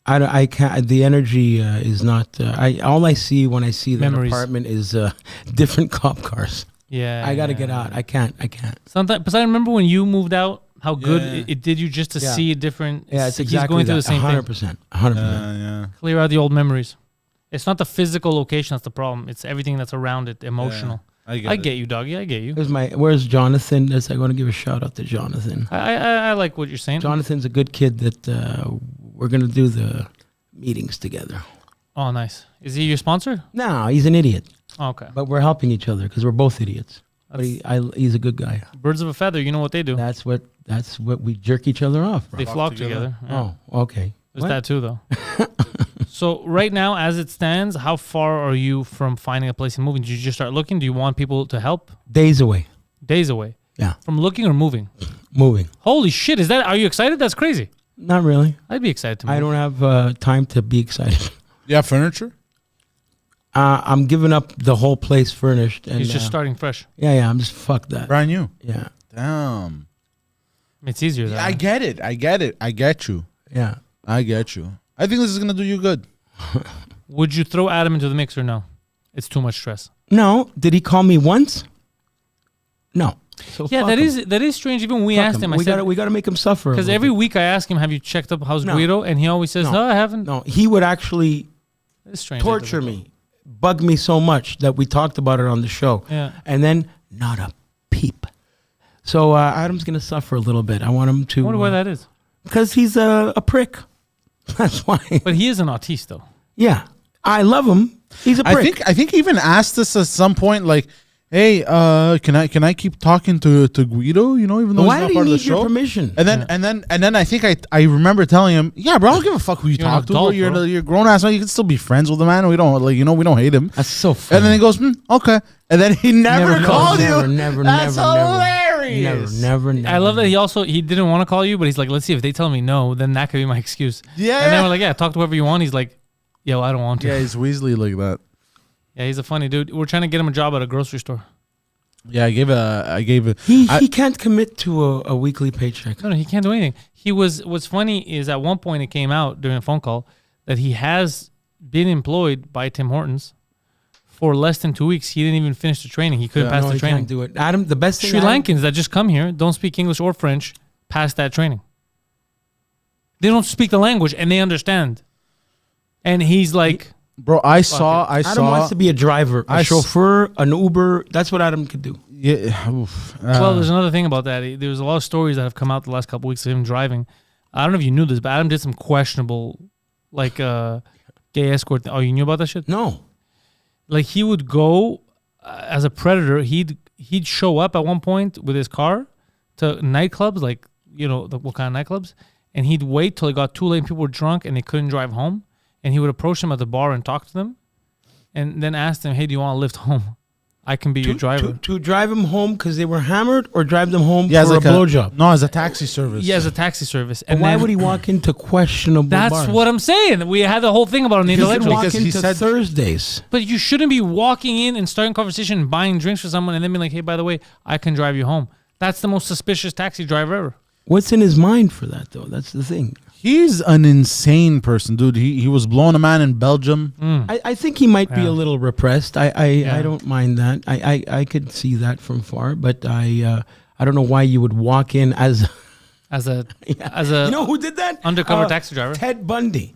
I can't. The energy is not. All I see when I see that Memories. apartment is different cop cars. Yeah. I got to get out. I can't. Sometimes, because I remember when you moved out, how good Yeah. it did you just to Yeah. see a different. Yeah, it's he's exactly going through that. the same 100%. thing. 100%. Yeah. Clear out the old memories. It's not the physical location that's the problem. It's everything that's around it, emotional. I I get you, doggy. I get you. Where's Jonathan? I'm going to give a shout out to Jonathan. I like what you're saying. Jonathan's a good kid that we're going to do the meetings together. Oh, nice. Is he your sponsor? No, he's an idiot, Oh, okay. but we're helping each other because we're both idiots. But That's- he's a good guy. Birds of a feather. You know what they do. That's what we jerk each other off, bro. They flock together. together. Yeah. Oh, okay. There's What? that too, though. So right now, as it stands, how far are you from finding a place and moving? Did you just start looking? Do you want people to help? Days away. Days away. Yeah. From looking or moving? Moving. Holy shit! Are you excited? That's crazy. Not really. I'd be excited to move. I don't have time to be excited. You have furniture? I'm giving up the whole place furnished. And, He's just starting fresh. Yeah. I'm just fuck that. Brand new. Yeah. Damn. It's easier. Yeah, I get it. I get you. Yeah. I get you. I think this is going to do you good. Would you throw Adam into the mix or no? It's too much stress. No. Did he call me once? No. So Yeah, fuck that him. is strange. Even when we Fuck asked him, I said we gotta make him suffer. because every week I ask him, "Have you checked up how's No. Guido?" And he always says, No. "No, I haven't." No, he would actually It's strange. torture me, bug me so much that we talked about it on the show. Yeah. And then not a peep. So Adam's gonna suffer a little bit. I want him to. I wonder why that is. Because he's a prick. That's why. But he is an autiste, though. Yeah, I love him. He's a prick. I think he even asked us at some point, like, "Hey, can I keep talking to Guido? You know, even though Why he's did not he part of the need your show." permission? And then I think I remember telling him, "Yeah, bro, I don't give a fuck who you You're an talk to. adult, Bro. bro. You're a grown ass man. You can still be friends with the man. We don't we don't hate him." That's so funny. And then he goes, "Okay." And then he never called you. Never, That's never, hilarious. never. I love that he didn't want to call you, but he's like, "Let's see if they tell me no, then that could be my excuse." Yeah. And then we're like, "Yeah, talk to whoever you want." He's like, "Yo, I don't want to." Yeah, he's Weasley like that. Yeah, he's a funny dude. We're trying to get him a job at a grocery store. Yeah, I gave a. He can't commit to a weekly paycheck. No, he can't do anything. What's funny is at one point it came out during a phone call that he has been employed by Tim Hortons for less than 2 weeks. He didn't even finish the training. He couldn't pass No, the he training. can't do it. Adam, the best thing. Sri Lankans that just come here don't speak English or French pass that training. They don't speak the language and they understand. And he's like, Bro, I saw. Adam wants to be a driver, a chauffeur, an Uber. That's what Adam could do. Yeah. Oof. Well, there's another thing about that. There's a lot of stories that have come out the last couple weeks of him driving. I don't know if you knew this, but Adam did some questionable, like, gay escort. Oh, you knew about that shit? No. Like, he would go as a predator. He'd show up at one point with his car to nightclubs, like, you know, what kind of nightclubs, and he'd wait till it got too late and people were drunk and they couldn't drive home, and he would approach them at the bar and talk to them, and then ask them, hey, do you want to lift home? I can be your driver. To drive them home because they were hammered, or drive them home for like a blowjob? No, as a taxi service. Yeah, as a taxi service. And why would he walk into questionable That's bars? what I'm saying. We had the whole thing about an He could intellectual. walk Because he into said- Thursdays. But you shouldn't be walking in and starting conversation and buying drinks for someone and then being like, hey, by the way, I can drive you home. That's the most suspicious taxi driver ever. What's in his mind for that, though? That's the thing. He's an insane person, dude. He was blowing a man in Belgium. I think he might be Yeah. a little repressed. I Yeah. don't mind that. I could see that from far, but I don't know why you would walk in as As a you know who did that? undercover taxi driver. Ted Bundy.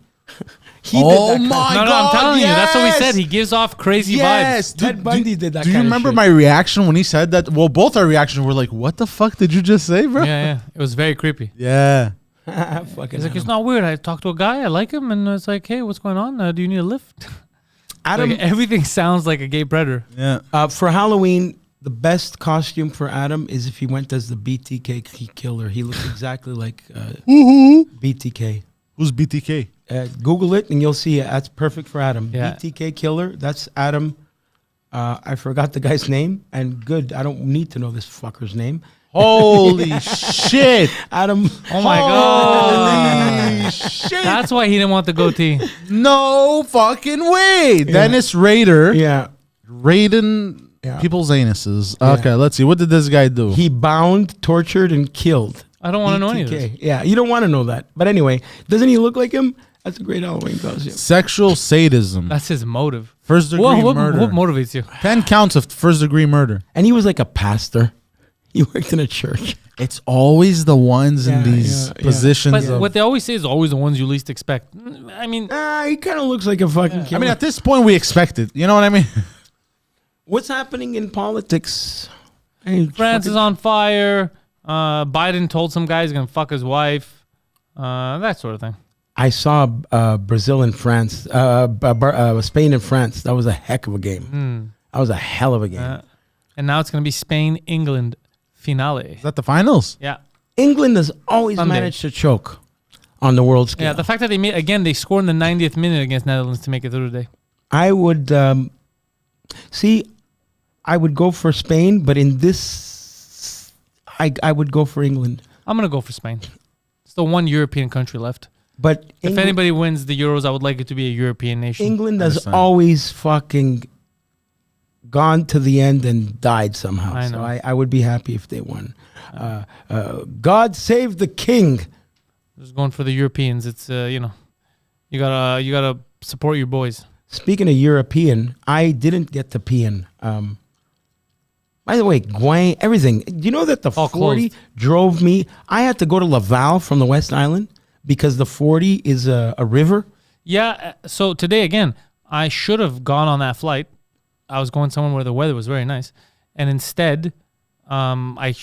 He Oh did that my No, God, I'm telling you, that's what we yes! said. He gives off crazy Yes, vibes. Ted Bundy did that Do you kind of remember shit. my reaction when he said that? Well, both our reactions were like, "What the fuck did you just say, bro?" Yeah. It was very creepy. Yeah. Fucking He's like, it's not weird. I talked to a guy, I like him, and it's like, hey, what's going on? Do you need a lift? Adam. Like, everything sounds like a gay predator. Yeah. For Halloween, the best costume for Adam is if he went as the BTK killer. He looks exactly like BTK. Who's BTK? Google it and you'll see it. That's perfect for Adam. Yeah. BTK killer. That's Adam. I forgot the guy's name. And good. I don't need to know this fucker's name. Holy shit! Adam. Oh my God. Holy shit! That's why he didn't want the goatee. No fucking way. Dennis Rader. Yeah. Raiden people's anuses. Okay, let's see. What did this guy do? He bound, tortured, and killed. I don't want to know any of this. BTK. Yeah, you don't want to know that. But anyway, doesn't he look like him? That's a great Halloween costume. Sexual sadism. That's his motive. First degree murder. What motivates you? 10 counts of first degree murder. And he was like a pastor. He worked in a church. It's always the ones in Yeah, these yeah, yeah. positions. But of, what they always say is always the ones you least expect. I mean, He kind of looks like a fucking killer. I mean, at this point, we expect it. You know what I mean? What's happening in politics? Hey, France is on fire. Biden told some guy he's going to fuck his wife. That sort of thing. I saw Brazil and France, Spain and France. That was a heck of a game. That was a hell of a game. And now it's going to be Spain-England finale. Is that the finals? Yeah. England has always Sunday. managed to choke on the world scale. Yeah, the fact that they scored in the 90th minute against Netherlands to make it through the day. I would I would go for Spain, but in this, I would go for England. I'm going to go for Spain. It's the one European country left. But If anybody wins the Euros, I would like it to be a European nation. England has Understand. always fucking gone to the end and died somehow. I know. So I would be happy if they won. God save the king. Just going for the Europeans. It's you gotta support your boys. Speaking of European, I didn't get to pee in. By the way, Gouin, everything. Do you know that the All 40 closed. drove me? I had to go to Laval from the West Island because the 40 is a river. Yeah. So today again, I should have gone on that flight. I was going somewhere where the weather was very nice, and instead, the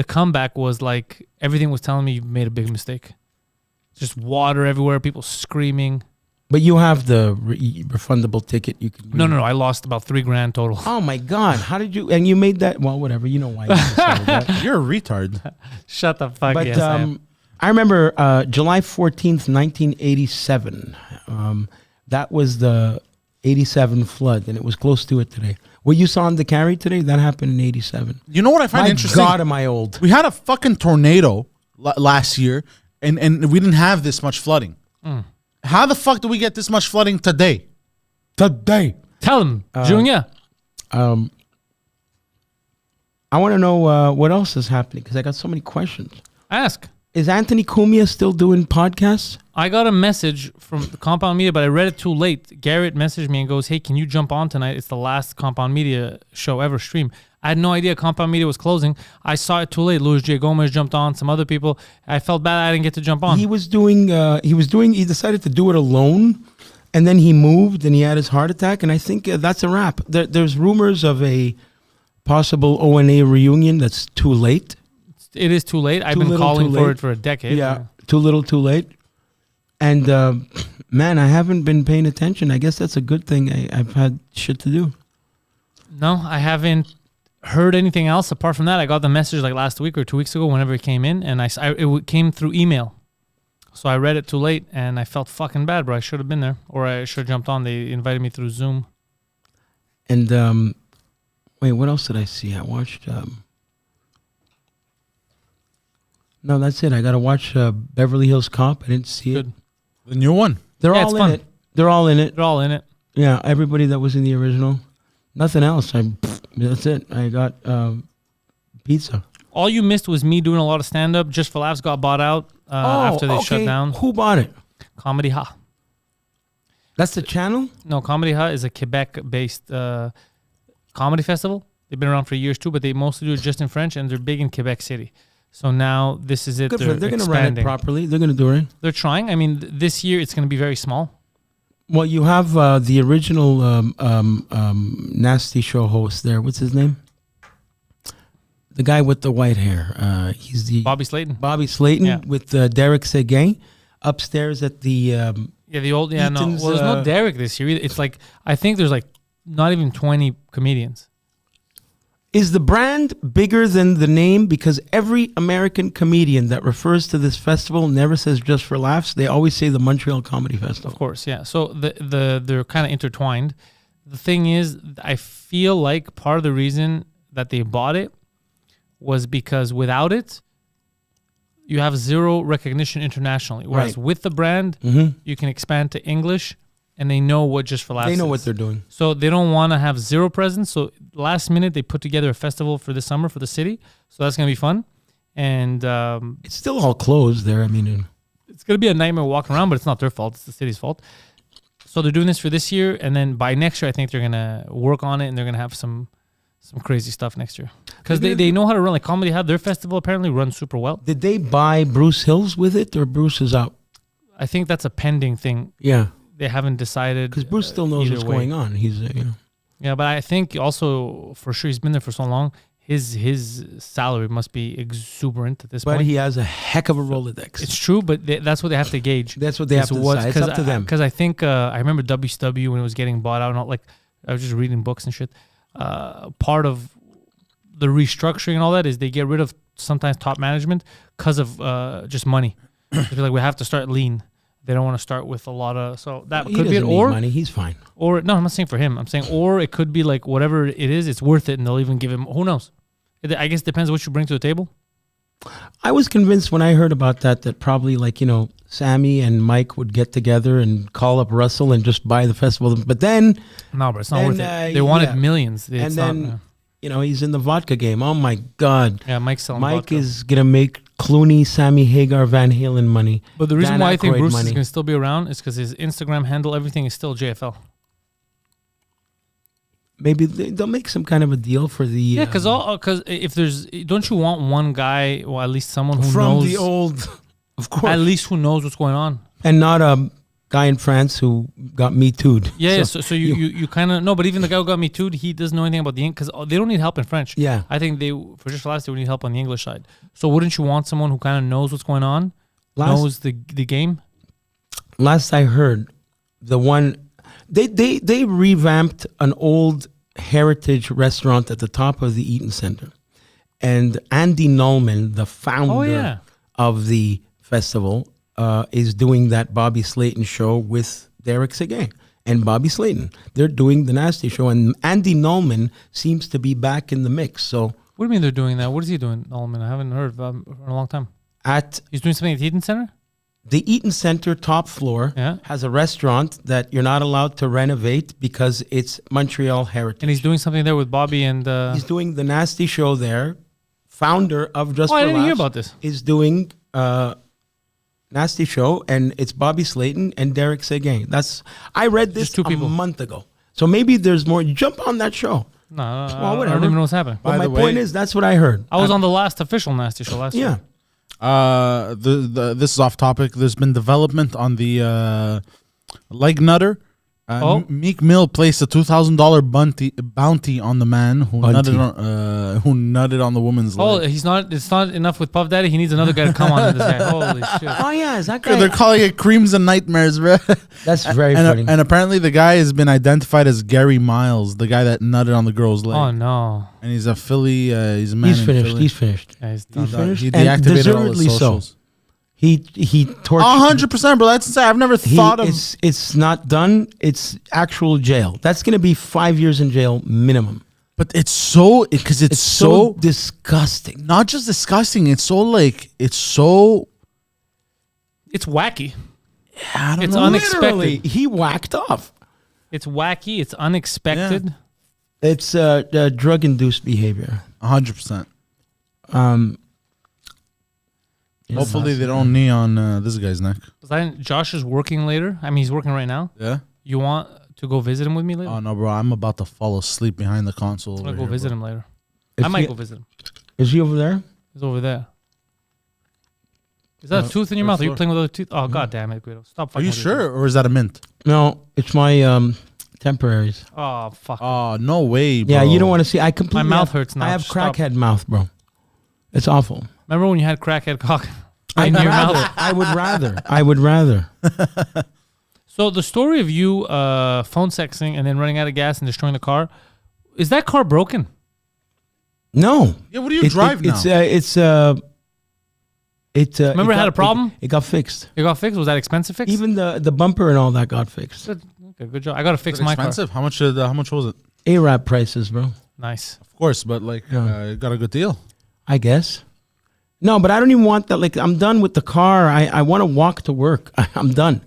comeback was like everything was telling me you've made a big mistake. Just water everywhere, people screaming. But you have the refundable ticket. You can. No. I lost about $3,000 total. Oh my God! How did you? And you made that? Well, whatever. You know why. You decided that. You're a retard. Shut the fuck. But Yes, I am. I remember July 14th, 1987. That was the 87 flood, and it was close to it today. What you saw on the carry today, that happened in 87. You know what I find My interesting? God, am I old? We had a fucking tornado last year, and we didn't have this much flooding. How the fuck do we get this much flooding today? Today. Tell him, Junior. I want to know what else is happening because I got so many questions. Ask. Is Anthony Cumia still doing podcasts? I got a message from the Compound Media, but I read it too late. Garrett messaged me and goes, hey, can you jump on tonight? It's the last Compound Media show ever streamed. I had no idea Compound Media was closing. I saw it too late. Luis J. Gomez jumped on, some other people. I felt bad I didn't get to jump on. He decided to do it alone. And then he moved and he had his heart attack. And I think that's a wrap. There's rumors of a possible ONA reunion that's too late. It is too late. I've been calling for it for a decade. Yeah, too little, too late. And man, I haven't been paying attention. I guess that's a good thing. I've had shit to do. No, I haven't heard anything else apart from that. I got the message like last week or 2 weeks ago, whenever it came in, and it came through email. So I read it too late, and I felt fucking bad, bro. I should have been there, or I should have jumped on. They invited me through Zoom. And wait, what else did I see? I watched. No, that's it. I got to watch Beverly Hills Cop. I didn't see it. The new one. They're Yeah, all it's in fun. it. They're all in it. They're all in it. Yeah, everybody that was in the original. Nothing else. That's it. I got pizza. All you missed was me doing a lot of stand-up. Just for Laughs got bought out after they shut down. Who bought it? Comedy Ha. That's the channel? No, Comedy Ha is a Quebec-based comedy festival. They've been around for years too, but they mostly do it just in French, and they're big in Quebec City. So now this is it. Good for them. They're going to run it properly. They're going to do it. They're trying. I mean, this year it's going to be very small. Well, you have the original Nasty Show host there. What's his name? The guy with the white hair. He's the Bobby Slayton. Bobby Slayton Yeah. with Derek Seguin upstairs at the. Yeah, the old. Yeah, Eaton's, no. Well, there's no Derek this year either. It's like I think there's like not even 20 comedians. Is the brand bigger than the name? Because every American comedian that refers to this festival never says Just for Laughs. They always say the Montreal Comedy Festival. Of course, yeah. So they're kind of intertwined. The thing is, I feel like part of the reason that they bought it was because without it, you have zero recognition internationally. Whereas with the brand, you can expand to English, and they know what Just for Laughs They know is. what they're doing. So they don't want to have zero presence. So last minute, they put together a festival for this summer for the city. So that's going to be fun. And It's still all closed there. I mean, it's going to be a nightmare walking around, but it's not their fault. It's the city's fault. So they're doing this for this year. And then by next year, I think they're going to work on it, and they're going to have some crazy stuff next year. Because they know how to run. Like Comedy Hub, their festival apparently runs super well. did they buy Bruce Hills with it, or Bruce is out? I think that's a pending thing. Yeah. They haven't decided. Because Bruce still knows what's going on. He's, Yeah, but I think also for sure he's been there for so long. His salary must be exuberant at this point. But he has a heck of a Rolodex. It's true, but that's what they have to gauge. That's what they have to decide. It's up to them. Because I think I remember WCW when it was getting bought out, and all, like I was just reading books and shit. Part of the restructuring and all that is they get rid of sometimes top management because of just money. They feel like we have to start lean. They don't want to start with a lot of, so that He could be it. doesn't need Or money. He's fine. Or no, I'm not saying for him. I'm saying or it could be like whatever it is, it's worth it, and they'll even give him. Who knows? I guess it depends what you bring to the table. I was convinced when I heard about that probably Sammy and Mike would get together and call up Russell and just buy the festival. But then, No, but it's not worth it. They wanted millions. It's and then he's in the vodka game. Oh my God! Yeah, Mike's selling Mike vodka. is gonna make Clooney, Sammy Hagar, Van Halen money. But the reason Dan why I think Aykroyd Bruce money. is going to still be around is because his Instagram handle, everything is still JFL. Maybe they'll make some kind of a deal for the Yeah, because if there's, don't you want one guy or at least someone who from knows the old, of course, at least who knows what's going on? and not a guy in France who got Me Too'd. Yeah, so you kind of no, but even the guy who got Me Too'd, he doesn't know anything about the English because they don't need help in French. Yeah. I think for just last, they would need help on the English side. So wouldn't you want someone who kind of knows what's going on, knows the game? Last I heard, the one they revamped an old heritage restaurant at the top of the Eaton Center, and Andy Nolman, the founder of the festival, is doing that Bobby Slayton show with Derek Seguin and Bobby Slayton. They're doing the Nasty Show, and Andy Nolman seems to be back in the mix. So What do you mean they're doing that? What is he doing, Allman? I haven't heard of him in a long time. He's doing something at the Eaton Center? The Eaton Center top floor has a restaurant that you're not allowed to renovate because it's Montreal heritage. And he's doing something there with Bobby and... He's doing the Nasty Show there. Founder of Just for I didn't hear Laughs about this. is doing Nasty Show, and it's Bobby Slayton and Derek Seguin. I read this a month ago. So maybe there's more. You jump on that show. No, well, whatever. I don't even know what's happening. But my point is, that's what I heard. I was on the last official Nasty Show last year. This is off topic. There's been development on the like Nutter, Oh. Meek Mill placed a $2,000 bounty on the man who nutted on the woman's Oh, leg. he's not. It's not enough with Puff Daddy. He needs another guy to come on this guy. Holy shit! Oh yeah, is that guy? They're calling it creams and nightmares, bro. That's very funny. And apparently the guy has been identified as Gary Miles, the guy that nutted on the girl's leg. Oh no! And he's a Philly. He's a man. He's in finished. Philly. He's finished. Yeah, he's He's done. finished. He And deactivated all deservedly his so. socials. He tortured. 100%, bro. That's insane. I've never thought of. It's not done. It's actual jail. That's going to be 5 years in jail minimum. But it's so because it's so disgusting. not just disgusting. It's so like it's so. It's wacky. I don't It's know. unexpected. Literally, he whacked off. It's wacky. It's unexpected. It's drug-induced behavior. 100%. Hopefully they don't knee on this guy's neck. Josh is working later. I mean, he's working right now. Yeah. You want to go visit him with me later? Oh no, bro! I'm about to fall asleep behind the console. I'm gonna over go here, visit bro. him later. If I might he- go visit him. Is he over there? He's over there. Is that a tooth in your mouth? Are you floor. playing with other teeth? Oh god damn it, Guido! Stop. Are fucking you with your sure, or is that a mint? No, it's my temporaries. teeth. Oh fuck. Oh no way, bro. Yeah, you don't want to see. I completely. My mouth have- hurts now. I have Stop. crackhead mouth, bro. It's awful. Remember when you had crackhead cock I'd in your rather. mouth? I would rather. I would rather. So the story of you phone sexing and then running out of gas and destroying the car, is that car broken? No. Yeah, what do you drive now? Remember it had a problem? It got fixed. It got fixed. Was that expensive fix? Even the bumper and all that got fixed. Good. Okay, good job. I got to fix Is it my expensive? How much? How much was it? Arab prices, bro. car. Nice. Of course, but like, you got a good deal. I guess. No, but I don't even want that. Like, I'm done with the car. I want to walk to work. I'm done.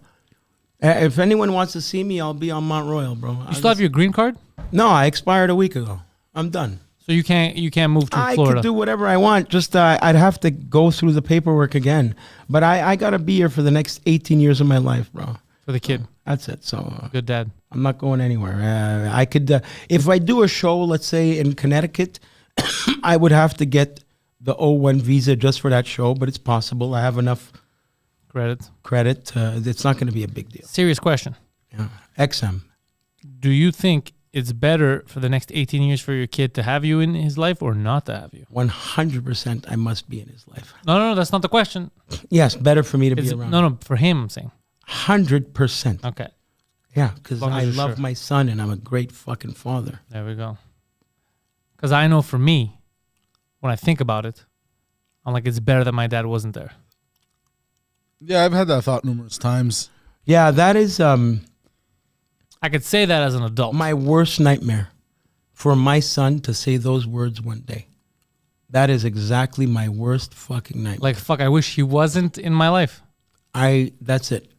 If anyone wants to see me, I'll be on Mount Royal, bro. You still have your green card, No, I expired a week ago. I'm done. so you can't move to I Florida. could do whatever I want. Just I'd have to go through the paperwork again. But I gotta be here for the next 18 years of my life, bro. for the kid. That's it. So Good dad. I'm not going anywhere. I could, if I do a show, let's say in Connecticut, I would have to get the O1 visa just for that show. But it's possible. I have enough Credit. credit. It's not going to be a big deal. Serious question. Yeah. XM. Do you think it's better for the next 18 years for your kid to have you in his life or not to have you? 100% I must be in his life. No, that's not the question. Yes, better for me to It's, be around. no, for him, I'm saying. 100%. Okay, Yeah, because long as I you're love sure. my son and I'm a great fucking father. there we go. Because I know for me, when I think about it, I'm like, it's better that my dad wasn't there. Yeah, I've had that thought numerous times. Yeah, that is I could say that as an adult. my worst nightmare, for my son to say those words one day. That is exactly my worst fucking nightmare. Like, fuck, I wish he wasn't in my life. That's it.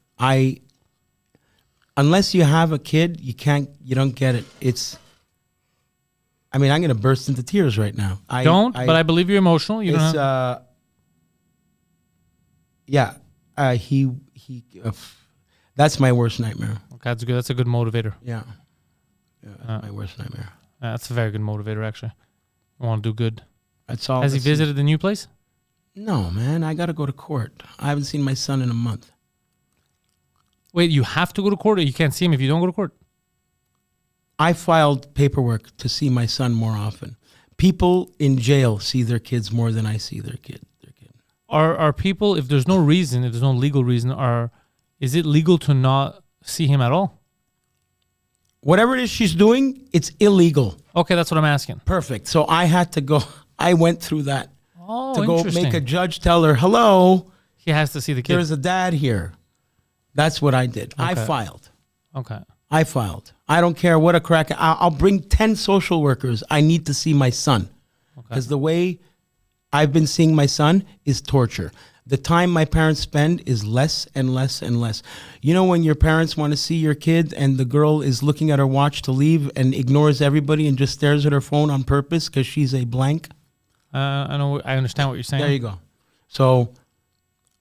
Unless you have a kid, you don't get it. I'm going to burst into tears right now. But I believe you're emotional. You don't have, that's my worst nightmare. okay, that's good. That's a good motivator. Yeah. That's my worst nightmare. That's a very good motivator, actually. I want to do good. That's all. Has he visited the new place? No, man. I got to go to court. I haven't seen my son in a month. Wait, you have to go to court or you can't see him if you don't go to court? I filed paperwork to see my son more often. People in jail see their kids more than I see their kid. Are people, if there's no reason, if there's no legal reason, is it legal to not see him at all? Whatever it is she's doing, it's illegal. Okay, that's what I'm asking. Perfect. So I had to go. I went through that Oh, to go interesting. make a judge tell her, hello, He has to see the kid. there's a dad here. That's what I did. I Okay. filed. Okay. I don't care what a crack. I'll bring 10 social workers. I need to see my son. Because the way I've been seeing my son is torture. The time my parents spend is less and less and less. You know when your parents want to see your kid and the girl is looking at her watch to leave and ignores everybody and just stares at her phone on purpose because she's a blank? I know. I understand what you're saying. There you go. So,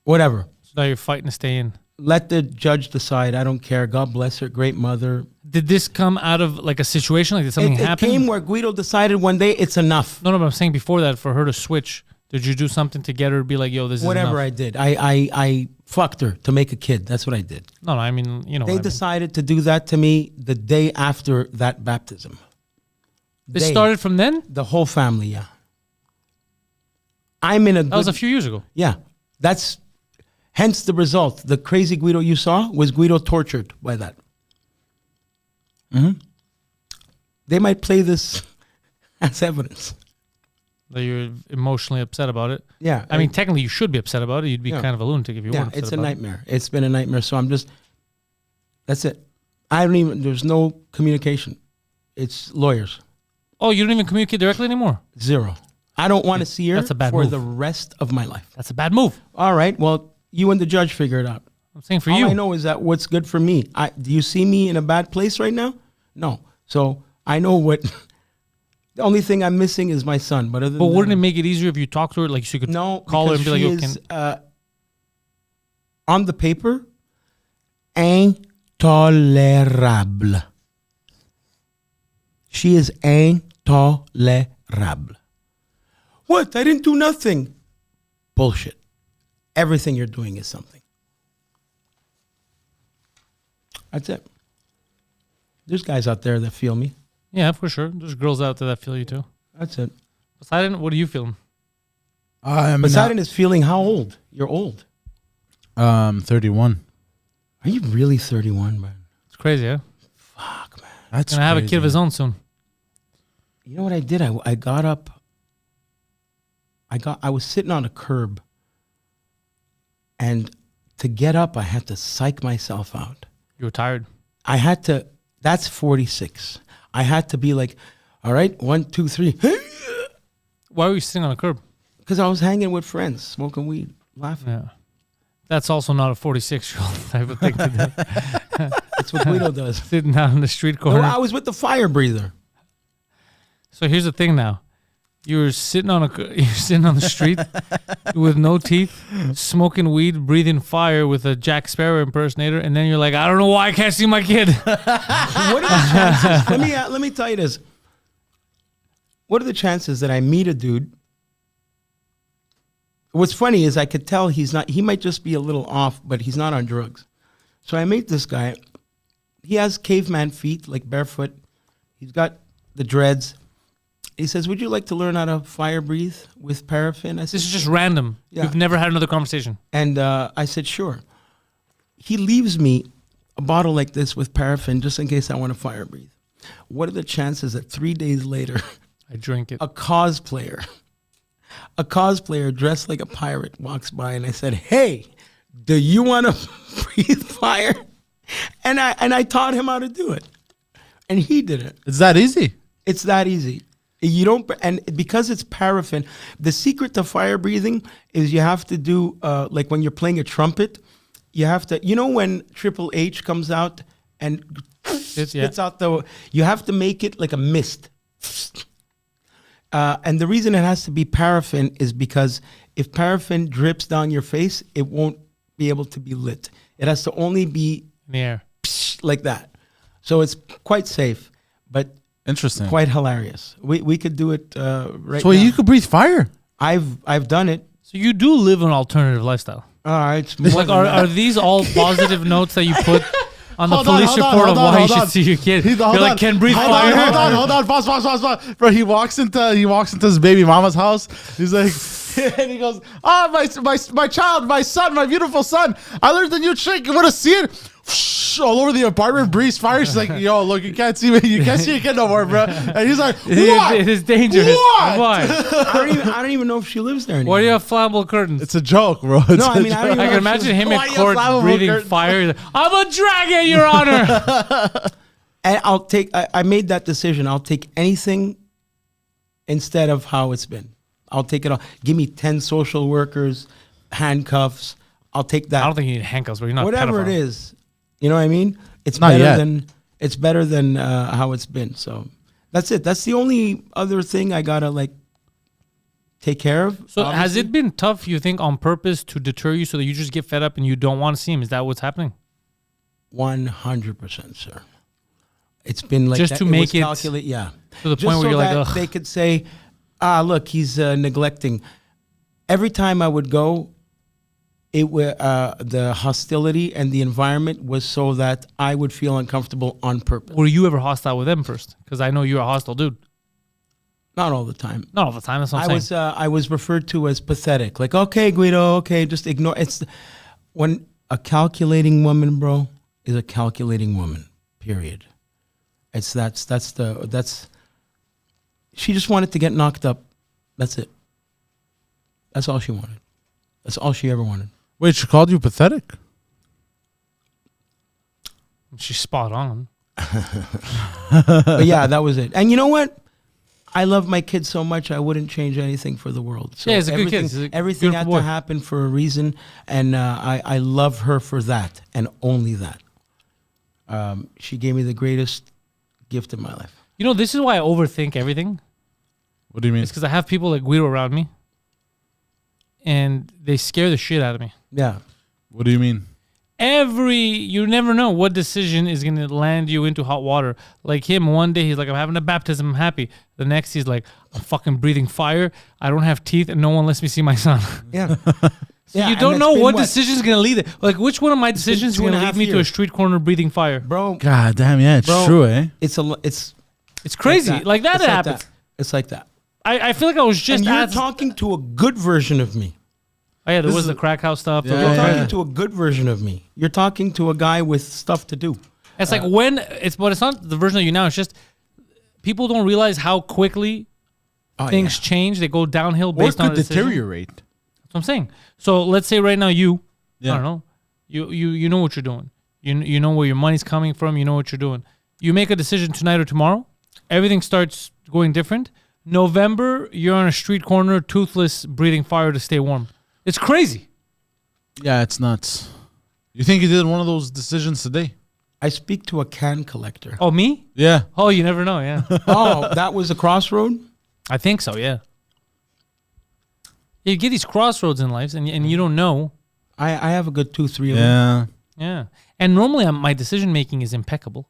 whatever. So now you're fighting to stay in. Let the judge decide. I don't care. God bless her. Great mother. Did this come out of like a situation? Like did something It happen? came where Guido decided one day it's enough. No, but I'm saying before that, for her to switch Did you do something to get her to be like, yo, this is Whatever enough? I did, I fucked her to make a kid. That's what I did. No, I mean, you know. They what I mean. decided to do that to me the day after that baptism. It started from then? The whole family, yeah. I'm in a. That was a few years ago. Yeah, that's hence the result. The crazy Guido you saw was Guido tortured by that. They might play this as evidence. That you're emotionally upset about it. Yeah, I mean, technically, you should be upset about it. You'd be Yeah. kind of a lunatic if you weren't upset it's a about nightmare. It's been a nightmare. So I'm just. That's it. I don't even. There's no communication. It's lawyers. it. Oh, you don't even communicate directly anymore? Zero. I don't want to see her That's a bad for move. the rest of my life. That's a bad move. All right. Well, you and the judge figure it out. I'm saying for All you. I know is that what's good for me. Do you see me in a bad place right now? No. So I know what. The only thing I'm missing is my son. But But wouldn't it make it easier if you talked to her? Like, she could no, call her and be like, yo, because she can. is, on the paper, intolerable. She is intolerable. What? I didn't do nothing. Bullshit. Everything you're doing is something. That's it. There's guys out there that feel me. Yeah, for sure. There's girls out there that feel you too. That's it. Poseidon, what are you feeling? I'm Poseidon is feeling how old? You're old. 31. Are you really 31, man? It's crazy, yeah? Fuck, man. That's Gonna have a kid of his own soon. You know what I did? I got up. I was sitting on a curb. And to get up, I had to psych myself out. You were tired. I had to, that's 46. I had to be like, all right, 1, 2, 3. Why were you sitting on a curb? Because I was hanging with friends, smoking weed, laughing. Yeah. That's also not a 46-year-old type of thing to do. That's what Guido does. Sitting down in the street No, corner. I was with the fire breather. So here's the thing now. You're sitting on the street with no teeth, smoking weed, breathing fire with a Jack Sparrow impersonator, and then you're like, I don't know why I can't see my kid. What are the chances? Let me tell you this. What are the chances that I meet a dude? What's funny is I could tell he might just be a little off, but he's not on drugs. So I meet this guy. He has caveman feet, like barefoot. He's got the dreads. He says, would you like to learn how to fire breathe with paraffin? I said, This is just random. Yeah. We've never had another conversation. And I said, sure. He leaves me a bottle like this with paraffin just in case I want to fire breathe. What are the chances that 3 days later, I drink it. a cosplayer dressed like a pirate walks by and I said, hey, do you want to breathe fire? And I taught him how to do it. And he did it. It's that easy. It's that easy. You don't, and because it's paraffin, the secret to fire breathing is you have to do, like when you're playing a trumpet, you have to, you know, when Triple H comes out and spits out you have to make it like a mist. And the reason it has to be paraffin is because if paraffin drips down your face, it won't be able to be lit. It has to only be In the air. like that. So it's quite safe, but Interesting. quite hilarious. We could do it right So now. you could breathe fire. I've done it. So you do live an alternative lifestyle. All right. It's more Like, than that. are these all positive notes that you put on the Hold on, police hold on, report of hold on, why you hold should on. see your kid? Hold You're like, on. can breathe Hold fire? on, hold on. Pause. Bro, he walks into his baby mama's house. He's like, and he goes, my child, my son, my beautiful son. I learned a new trick. You want to see it? All over the apartment, breeze fire. She's like, yo, look, you can't see me. You can't see your kid no more, bro. And he's like, what? It is dangerous. What? Why? I don't even know if she lives there anymore. Why do you have flammable curtains? It's a joke, bro. No, I mean, I don't even I know can if imagine she- him Why in you court flammable breathing curtains? fire. He's like, I'm a dragon, Your Honor. And I'll take. I made that decision. I'll take anything instead of how it's been. I'll take it all. Give me 10 social workers, handcuffs. I'll take that. I don't think you need handcuffs, but you're not Whatever pedophile. it is. You know what I mean? It's Not better yet. than how it's been. So that's it. That's the only other thing I gotta like take care of. So has obviously. it been tough, you think, on purpose to deter you so that you just get fed up and you don't want to see him? Is that what's happening? 100%, sir. It's been like Just that. to was make it calculate, yeah. to the Just point where so you're like, that ugh. they could say, look, he's neglecting. every time I would go, the hostility and the environment was so that I would feel uncomfortable on purpose. Were you ever hostile with them first? Because I know you're a hostile dude. Not all the time. Not all the time. That's what I'm saying. I was referred to as pathetic. Like, okay, Guido, okay, just ignore. It's when a calculating woman, bro, is a calculating woman. Period. That's. She just wanted to get knocked up. That's it. That's all she wanted. That's all she ever wanted. Wait, she called you pathetic? She's spot on. But yeah, that was it. And you know what? I love my kids so much, I wouldn't change anything for the world. So yeah, he's a good kid. Everything had to happen for a reason, and I love her for that, and only that. She gave me the greatest gift in my life. You know, this is why I overthink everything. What do you mean? It's because I have people like Guido around me, and they scare the shit out of me. Yeah. What do you mean? You never know what decision is going to land you into hot water. Like him, one day he's like, I'm having a baptism, I'm happy. The next he's like, I'm fucking breathing fire. I don't have teeth and no one lets me see my son. Yeah. So you don't know what decision is going to lead it. Like, which one of my decisions is going to lead me to a street corner breathing fire? Bro. God damn, yeah, it's true, eh? It's crazy. Like that happens. It's like that. I feel like I was just and you're talking to a good version of me. Oh yeah, there was the crack house stuff. You're talking to a good version of me. You're talking to a guy with stuff to do. It's like but it's not the version of you now. It's just people don't realize how quickly things change. They go downhill based on a decision. Deteriorate. That's what I'm saying. So let's say right now I don't know, you know what you're doing. You know where your money's coming from. You know what you're doing. You make a decision tonight or tomorrow. Everything starts going different. November, you're on a street corner, toothless, breathing fire to stay warm. It's crazy. Yeah, it's nuts. You think you did one of those decisions today? I speak to a can collector. Oh, me? Yeah. Oh, you never know, yeah. Oh, that was a crossroad? I think so, yeah. You get these crossroads in life, and you don't know. I have a good 2-3 of them. Yeah. And normally my decision making is impeccable.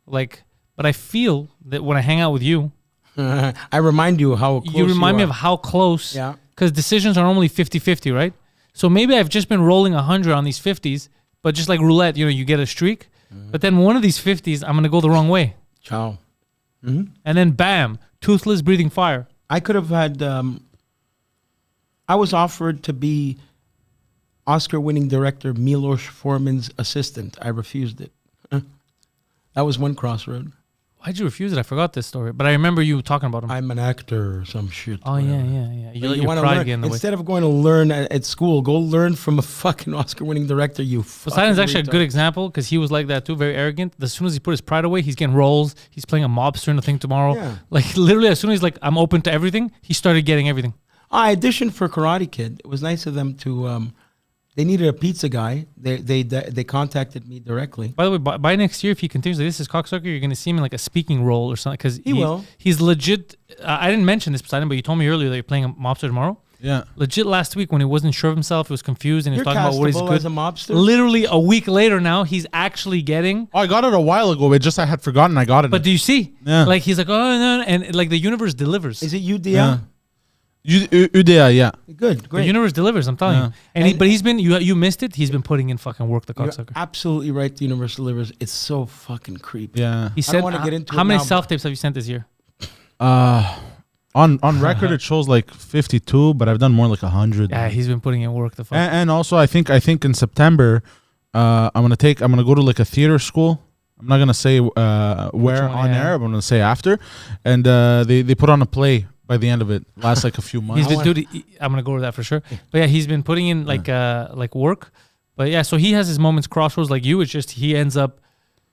Like, but I feel that when I hang out with you, I remind you how close you remind me of how close. Yeah. Because decisions are normally 50-50, right? So maybe I've just been rolling 100 on these 50s, but just like roulette, you get a streak. Mm-hmm. But then one of these 50s, I'm going to go the wrong way. Ciao. Mm-hmm. And then bam, toothless, breathing fire. I could have had... I was offered to be Oscar-winning director Milos Forman's assistant. I refused it. That was one crossroad. Why'd you refuse it? I forgot this story, but I remember you talking about him. I'm an actor or some shit. Oh, whatever. yeah. You let you your want to pride learn. get in the way. Instead of going to learn at school, go learn from a fucking Oscar-winning director, you Poseidon's actually a good example because he was like that too, very arrogant. As soon as he put his pride away, he's getting roles. He's playing a mobster in a thing tomorrow. Yeah. Like literally, as soon as he's like, I'm open to everything, he started getting everything. I auditioned for Karate Kid. It was nice of them to... they needed a pizza guy. They contacted me directly. By the way, by next year, if he continues like this is cocksucker, you're going to see him in like a speaking role or something. Because he will. He's legit. I didn't mention this, Poseidon, but you told me earlier that you're playing a mobster tomorrow. Yeah. Legit last week when he wasn't sure of himself, he was confused and he was talking about what he's good. As a mobster? Literally a week later now, he's actually getting. Oh, I got it a while ago. It just I had forgotten I got it. But do you see? Yeah. Like he's like, oh no, and like the universe delivers. Is it UDL? Yeah. UDA, yeah. Good, great. The universe delivers. I'm telling you. And but he's been. You missed it. He's been putting in fucking work. The cocksucker. You're absolutely right. The universe delivers. It's so fucking creepy. Yeah. He said. I don't want to get into how it many now, self tapes have you sent this year? On record it shows like 52, but I've done more like 100. Yeah, he's been putting in work. The fuck. And also I think in September, I'm gonna go to like a theater school. I'm not gonna say where on air. I'm gonna say after, and they put on a play. By the end of it, lasts like a few months. I'm gonna go over that for sure. But yeah, he's been putting in like work. But yeah, so he has his moments crossroads like you. It's just he ends up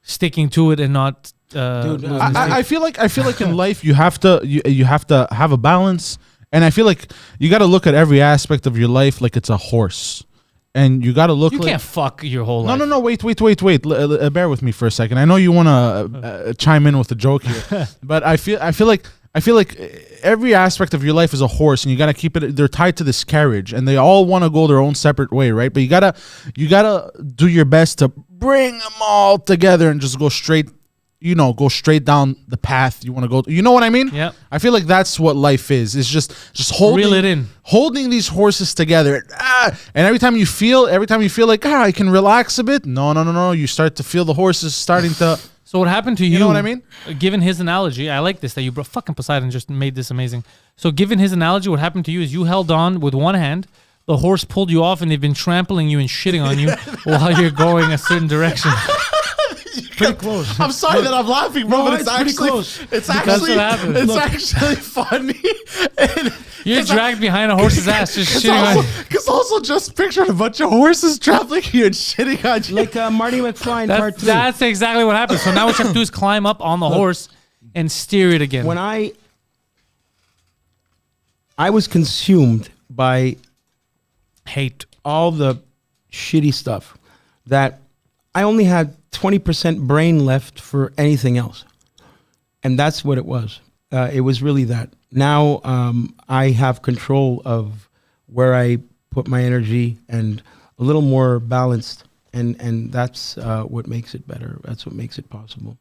sticking to it and not. Dude, I feel like in life you have to have a balance, and I feel like you got to look at every aspect of your life like it's a horse, and you got to look. You can't fuck your whole life. No. Wait. Bear with me for a second. I know you want to chime in with a joke here, but I feel like every aspect of your life is a horse, and you gotta keep it. They're tied to this carriage, and they all want to go their own separate way, right? But you gotta do your best to bring them all together and just go straight, go straight down the path you want to go. You know what I mean? Yeah. I feel like that's what life is. It's just holding Reel it in. holding these horses together. And every time you feel like I can relax a bit. No. You start to feel the horses starting to. So what happened to you? You know what I mean? Given his analogy, I like this that you fucking Poseidon just made this amazing. So given his analogy, what happened to you is you held on with one hand. The horse pulled you off, and they've been trampling you and shitting on you while you're going a certain direction. Pretty close. I'm sorry that I'm laughing, bro, but it's pretty actually close. it's That's what happened. actually funny. You're dragged behind a horse's ass, just shitting on you. Because also just picture a bunch of horses trampling you and shitting on you. Like Marty McFly in part 2. That's exactly what happened. So now what you have to do is climb up on the horse and steer it again. When I was consumed by hate. all the shitty stuff that I only had 20% brain left for anything else. And that's what it was. It was really that. Now I have control of where I put my energy and a little more balanced. And that's what makes it better. That's what makes it possible.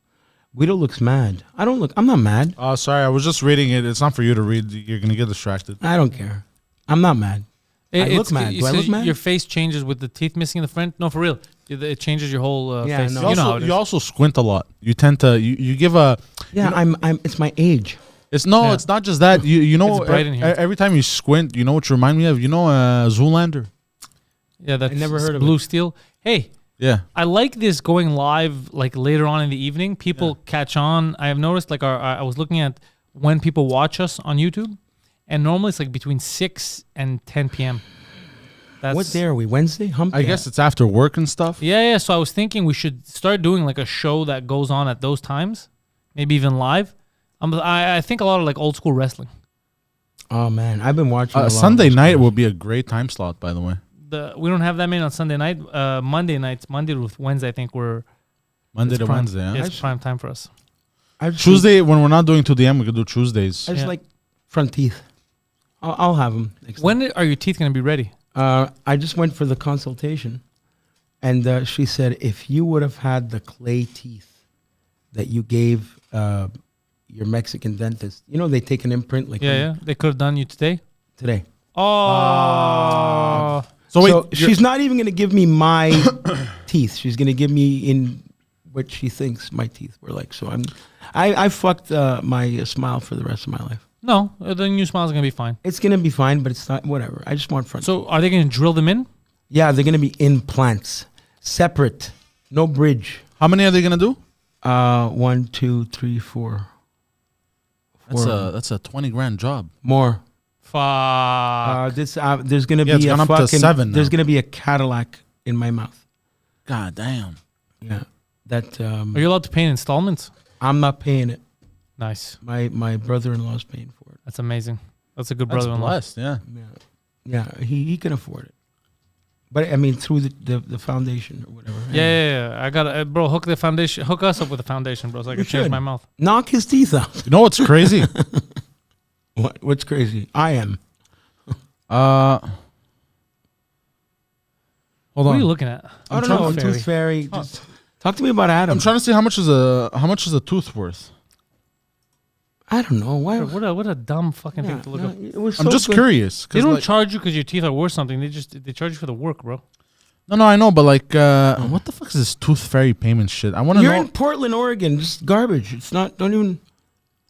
Guido looks mad. I'm not mad. Oh, sorry. I was just reading it. It's not for you to read. You're going to get distracted. I don't care. I'm not mad. I look mad. Do I look mad? Your face changes with the teeth missing in the front. No, for real. It changes your whole Yeah, face. no. You know how it is. You also squint a lot. You tend to, you give a... Yeah, it's my age. It's not just that. You know, It's bright in here. every time you squint, you know what you remind me of? You know Zoolander? Yeah, that's never heard of Blue it. Steel. Hey, Yeah. I like this going live like later on in the evening. People catch on. I have noticed like I was looking at when people watch us on YouTube, and normally it's like between 6 and 10 p.m. That's, What day are we? Wednesday? Hump I day? guess it's after work and stuff. Yeah. So I was thinking we should start doing like a show that goes on at those times, maybe even live. I think a lot of like old school wrestling. Oh man, I've been watching. a lot of Sunday those night guys. would be a great time slot, by the way. We don't have that many on Sunday night. Monday nights, Monday to Wednesday, I think Monday it's to prime, Wednesday. Huh? It's prime time for us. I just Tuesday, when we're not doing 2 DM, we could do Tuesdays. I just Yeah. like front teeth. I'll have them next time. When are your teeth going to be ready? I just went for the consultation, and she said if you would have had the clay teeth that you gave your Mexican dentist, they take an imprint like Yeah. They could have done you today. today. Oh. So wait, So she's not even going to give me my teeth. She's going to give me in what she thinks my teeth were like. So I fucked my smile for the rest of my life. No, the new smile's going to be fine. It's going to be fine, but it's not, whatever. I just want front. So are they going to drill them in? Yeah, they're going to be implants. Separate. No bridge. how many are they gonna do? 1, 2, 3, 4. That's a 20 grand job. More. Fuck. There's going to Yeah, it's be a gone up to fucking, 7 now. there's going to be a Cadillac in my mouth. God damn. Yeah. That, Are you allowed to pay in installments? I'm not paying it. Nice. My brother-in-law's paying for it. That's amazing. That's a good That's brother-in-law. blessed. Yeah. Yeah, he can afford it. But I mean, through the foundation or whatever. Yeah. I got to, bro, hook us up with the foundation, bro, so I can change should. my mouth. Knock his teeth out. You know what's crazy? What's crazy? I am. Hold What are on. you looking at? I don't know. Tooth Fairy. Oh. Just talk to me about Adam. I'm trying to see how much is a tooth worth. I don't know. Why? What a dumb fucking thing to look up. It was I'm so just good. curious. They 'cause, don't like- charge you because your teeth are worth something. They charge you for the work, bro. No, I know, but like, what the fuck is this tooth fairy payment shit? I want to You're know in Portland, Oregon. Just garbage. It's not. Don't even.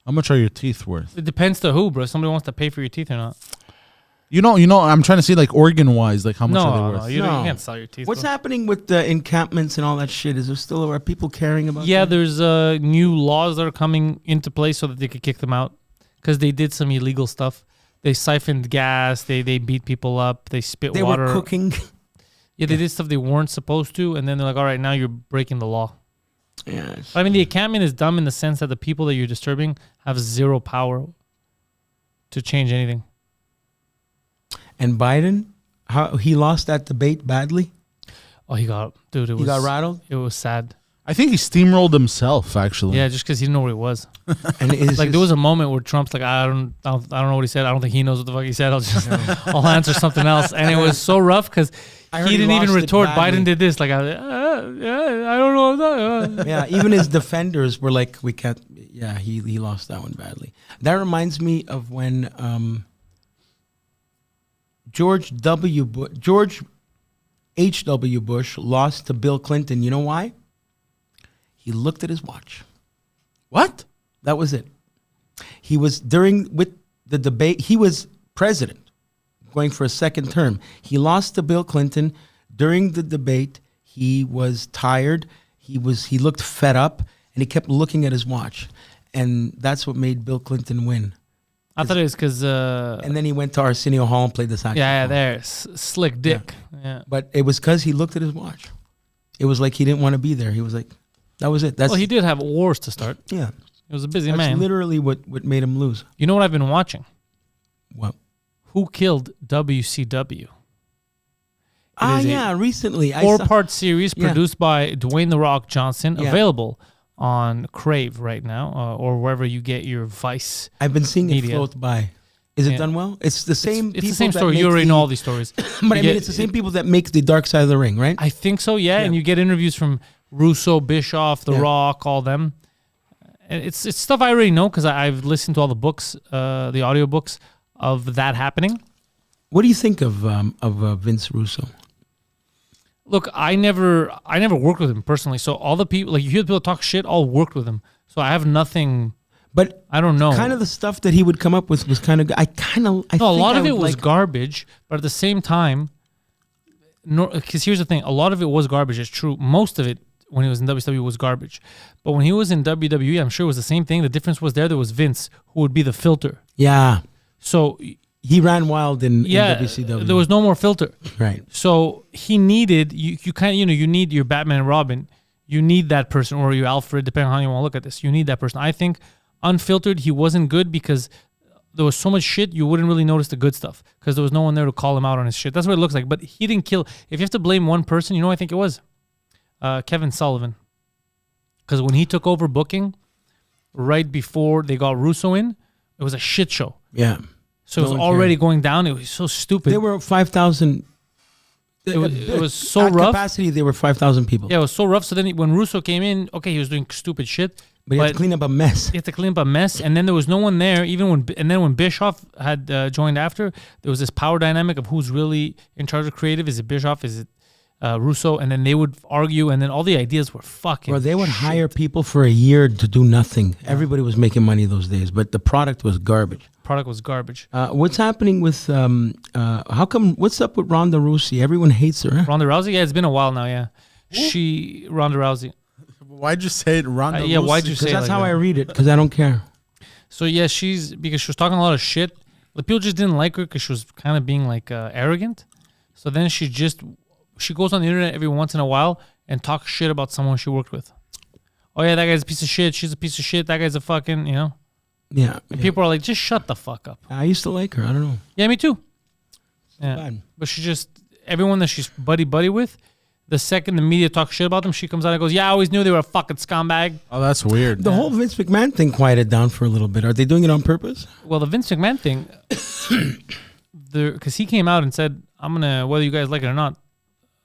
how much are your teeth worth. It depends to who, bro. Somebody wants to pay for your teeth or not. You know. I'm trying to see like organ wise, like how much are they No, worth. you No. can't sell your teeth. What's bro. happening with the encampments and all that shit? Is there still are people caring about? Yeah, that? there's new laws that are coming into place so that they could kick them out because they did some illegal stuff. They siphoned gas. They beat people up. They spit They water. were cooking. Yeah, they did stuff they weren't supposed to, and then they're like, "All right, now you're breaking the law." Yeah. I mean, the encampment is dumb in the sense that the people that you're disturbing have zero power to change anything. And Biden, how he lost that debate badly. Oh, he got He got rattled. It was sad. I think he steamrolled himself actually. Yeah, just because he didn't know what it was. And it's Like there was a moment where Trump's like, I don't know what he said. I don't think he knows what the fuck he said. I'll answer something else. And it was so rough because I heard he he didn't even lost it retort. badly. Biden did this. Like, I don't know. Yeah, even his defenders were like, we can't. Yeah, he lost that one badly. That reminds me of when George H.W. Bush lost to Bill Clinton. You know why? He looked at his watch. What? That was it. He was with the debate. He was president, going for a second term. He lost to Bill Clinton during the debate. He was tired. He looked fed up, and he kept looking at his watch, and that's what made Bill Clinton win. I thought it was because. And then he went to Arsenio Hall and played the saxophone. Yeah, there, slick dick. Yeah. But it was because he looked at his watch. It was like he didn't want to be there. He was like, that was it. Well, he did have wars to start. Yeah. He was a busy That's man. literally what made him lose. You know what I've been watching? What? Who Killed WCW? Recently. Four-part series Yeah. produced by Dwayne "The Rock" Johnson, Yeah. available on Crave right now, or wherever you get your Vice. I've been seeing it media. float by. Is it Yeah. done well? It's the same It's people the same that story. make You already the- know all these stories. But You I mean, get- it's the same people that make the Dark Side of the Ring, right? I think so, yeah. Yeah. And you get interviews from Russo, Bischoff, The Yeah. Rock, all them. And it's stuff I already know because I've listened to all the books, the audiobooks of that happening. What do you think of Vince Russo? Look, I never worked with him personally. So all the people, like you hear people talk shit, all worked with him. So I have nothing. But I don't know. kind of the stuff that he would come up with was kind of. I No, a lot of it was garbage, but at the same time, because here's the thing: a lot of it was garbage. It's true. Most of it, when he was in WCW, was garbage. But when he was in WWE, I'm sure it was the same thing. The difference was there was Vince, who would be the filter. Yeah, So he ran wild in yeah, WCW. there was no more filter. right. So he needed you kind of you need your Batman and Robin. You need that person, or your Alfred, depending on how you want to look at this. You need that person. I think unfiltered, he wasn't good because there was so much shit you wouldn't really notice the good stuff because there was no one there to call him out on his shit. That's what it looks like. But he didn't kill. If you have to blame one person, you know what I think it was? Kevin Sullivan. Because when he took over booking, right before they got Russo in, it was a shit show. Yeah. So it was already going down. It was so stupid. There were 5,000. It was so at rough. capacity, there were 5,000 people. Yeah, it was so rough. So then when Russo came in, okay, he was doing stupid shit. But you had to clean up a mess. You had to clean up a mess, and then there was no one there. When Bischoff had joined after, there was this power dynamic of who's really in charge of creative. Is it Bischoff? Is it Russo? And then they would argue, and then all the ideas were fucking. Or they would shit. hire people for a year to do nothing. Everybody was making money those days, but the product was garbage. Product was garbage. What's happening with? How come? What's up with Ronda Rousey? Everyone hates her. Huh? Ronda Rousey. Yeah, it's been a while now. Yeah, Ronda Rousey. Why'd you say it, Ronda? Yeah, why'd you Because say it that's like how that? I read it. Because I don't care. So yeah, because she was talking a lot of shit. The people just didn't like her because she was kind of being like arrogant. So then she goes on the internet every once in a while and talks shit about someone she worked with. Oh yeah, that guy's a piece of shit. She's a piece of shit. That guy's a fucking, Yeah. And people are like, just shut the fuck up. I used to like her. I don't know. Yeah, me too. Yeah. Bad. But she just, everyone that she's buddy with, the second the media talks shit about them, she comes out and goes, yeah, I always knew they were a fucking scumbag. Oh, that's weird. The whole Vince McMahon thing quieted down for a little bit. Are they doing it on purpose? Well, the Vince McMahon thing, because he came out and said, I'm going to, whether you guys like it or not,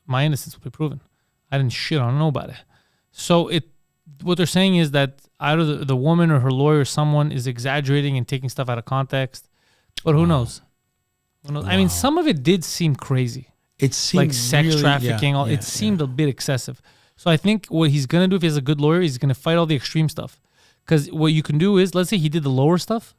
my innocence will be proven. I didn't shit on nobody. So what they're saying is that either the woman or her lawyer or someone is exaggerating and taking stuff out of context. But who knows? Who knows? I mean, some of it did seem crazy. It seemed Like sex really, trafficking. yeah, It seemed a bit excessive. So I think what he's going to do if he has a good lawyer, he's going to fight all the extreme stuff. Because what you can do is, let's say he did the lower stuff.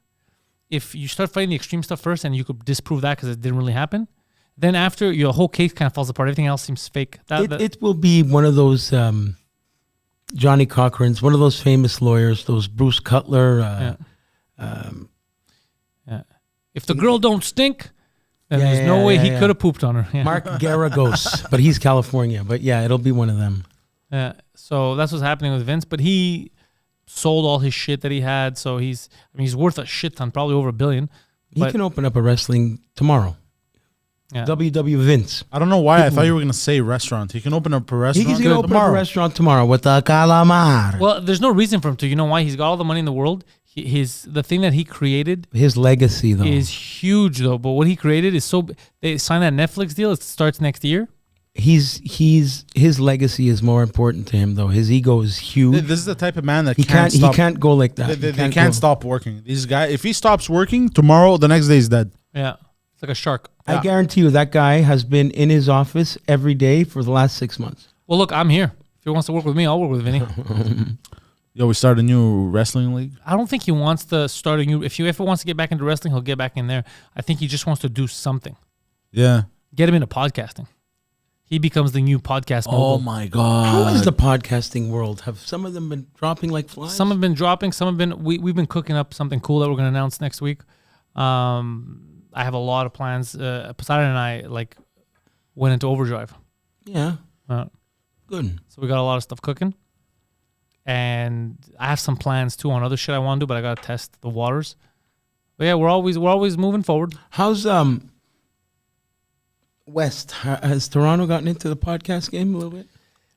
If you start fighting the extreme stuff first and you could disprove that because it didn't really happen, then after your whole case kind of falls apart. Everything else seems fake. It will be one of those Johnny Cochran's, one of those famous lawyers, those Bruce Cutler. If the girl don't stink, then Yeah, there's no way he yeah. could have pooped on her. Yeah. Mark Garagos, but he's California. But yeah, it'll be one of them. Yeah. So that's what's happening with Vince. But he sold all his shit that he had. So he's worth a shit ton, probably over $1 billion. He But- can open up a wrestling tomorrow. Yeah. WW Vince. I don't know why. I thought you were gonna say restaurant. He can open up a restaurant. He's going to open up a restaurant tomorrow with the calamar. Well, there's no reason for him to. You know why? He's got all the money in the world. The thing that he created His legacy, though. is huge, though. But what he created is they signed that Netflix deal. It starts next year. his legacy is more important to him though. His ego is huge. This is the type of man that He can't stop. He can't go like that. They He can't go. stop working. These guys, if he stops working tomorrow, the next day he's dead. Yeah. It's like a shark. I guarantee you that guy has been in his office every day for the last 6 months. Well, look, I'm here. If he wants to work with me, I'll work with Vinny. Yo, we started a new wrestling league. I don't think he wants to start a new. If he wants to get back into wrestling, he'll get back in there. I think he just wants to do something. Yeah. Get him into podcasting. He becomes the new podcast mogul. my god. How is the podcasting world? Have some of them been dropping like flies? Some have been dropping. Some have been. We've been cooking up something cool that we're going to announce next week. I have a lot of plans. Poseidon and I went into overdrive. Yeah. Good. So we got a lot of stuff cooking. And I have some plans too on other shit I want to do, but I gotta test the waters. But yeah, we're always moving forward. How's West? Has Toronto gotten into the podcast game a little bit?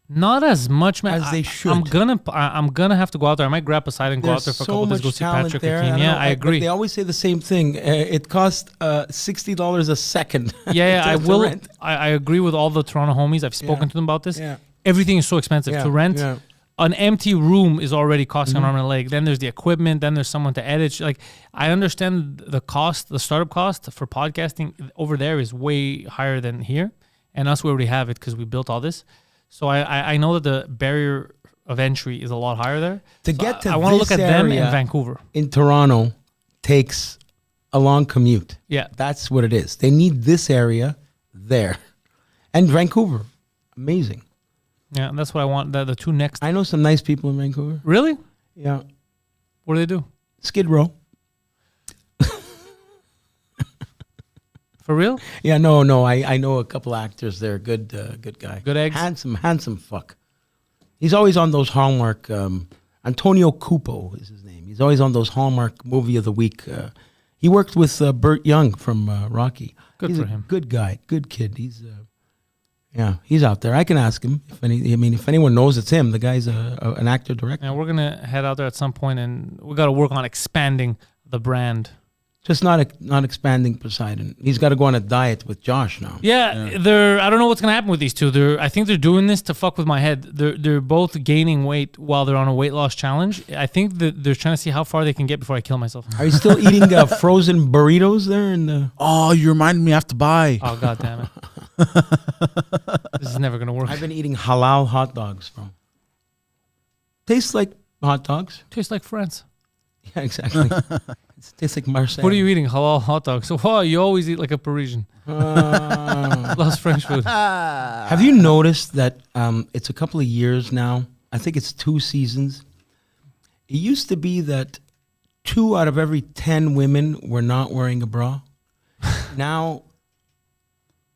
Not as much, man. As they should. I'm gonna have to go out there. I might grab Poseidon and go out there for a couple days, go see Patrick Hakeem. Yeah, I agree. They always say the same thing. It costs $60 a second. Yeah, I to will. rent. I agree with all the Toronto homies. I've spoken to them about this. Yeah. Everything is so expensive to rent. Yeah. An empty room is already costing an arm and a leg. Then there's the equipment. Then there's someone to edit. Like, I understand the cost, the startup cost for podcasting over there is way higher than here. And us, we already have it because we built all this. So I know that the barrier of entry is a lot higher there. To get to I want to this look at them in area Vancouver. in Toronto takes a long commute. Yeah. That's what it is. They need this area there. And Vancouver. Amazing. Yeah, and that's what I want. The two next. I know some nice people in Vancouver. Really? Yeah. What do they do? Skid Row. For real? Yeah, no. I know a couple actors there. Good guy. Good eggs? Handsome fuck. He's always on those Hallmark. Antonio Cupo is his name. He's always on those Hallmark Movie of the Week. He worked with Burt Young from Rocky. He's for him. Good guy. Good kid. He's out there. I can ask him if anyone knows it's him. The guy's an actor director. Yeah, we're gonna head out there at some point, and we got to work on expanding the brand. Just not expanding Poseidon. He's got to go on a diet with Josh now. Yeah, I don't know what's gonna happen with these two. I think they're doing this to fuck with my head. They're both gaining weight while they're on a weight loss challenge. I think that they're trying to see how far they can get before I kill myself. Are you still eating frozen burritos there in the? Oh, you reminded me I have to buy. Oh, god damn it! This is never gonna work. I've been eating halal hot dogs, bro. Tastes like hot dogs. Tastes like France. Yeah, exactly. It tastes like Marseille. What are you eating? Halal hot dogs. So you always eat like a Parisian. Loves French food. Have you noticed that it's a couple of years now? I think it's 2 seasons. It used to be that 2 out of every 10 women were not wearing a bra. Now,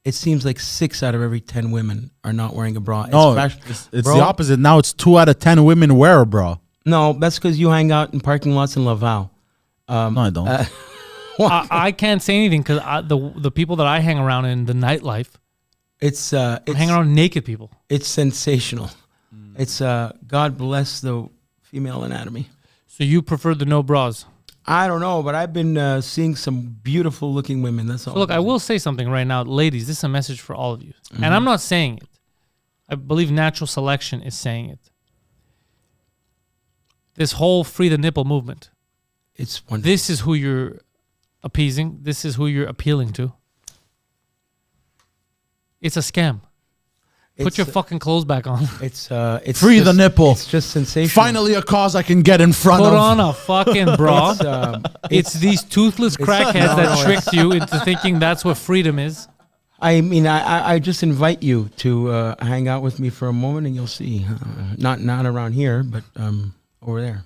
it seems like 6 out of every 10 women are not wearing a bra. It's the opposite. Now it's 2 out of 10 women wear a bra. No, that's because you hang out in parking lots in Laval. No, I don't. I can't say anything because the people that I hang around in the nightlife, it's hang around naked people. It's sensational. It's God bless the female anatomy. So you prefer the no bras? I don't know, but I've been seeing some beautiful looking women. That's all. So look, I will say something right now, ladies. This is a message for all of you, and I'm not saying it. I believe natural selection is saying it. This whole free the nipple movement. It's wonderful. This is who you're appeasing. This is who you're appealing to. It's a scam. Put your fucking clothes back on. It's free the nipple. It's just sensational. Finally, a cause I can get in front of. Put on a fucking bra. It's these toothless crackheads that tricked you into thinking that's what freedom is. I mean, I just invite you to hang out with me for a moment, and you'll see. Not around here, but over there.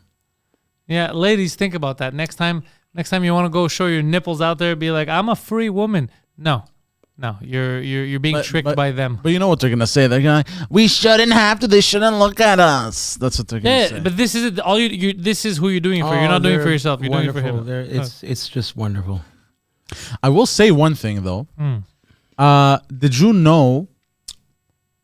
Yeah, ladies, think about that. Next time you want to go show your nipples out there, be like, I'm a free woman. No, you're being tricked by them. But you know what they're gonna say? They're gonna, we shouldn't have to. They shouldn't look at us. That's what they're gonna say. Yeah, but this is it. This is who you're doing it for. You're not doing it for yourself. You're doing it for him. It's just wonderful. I will say one thing though. Did you know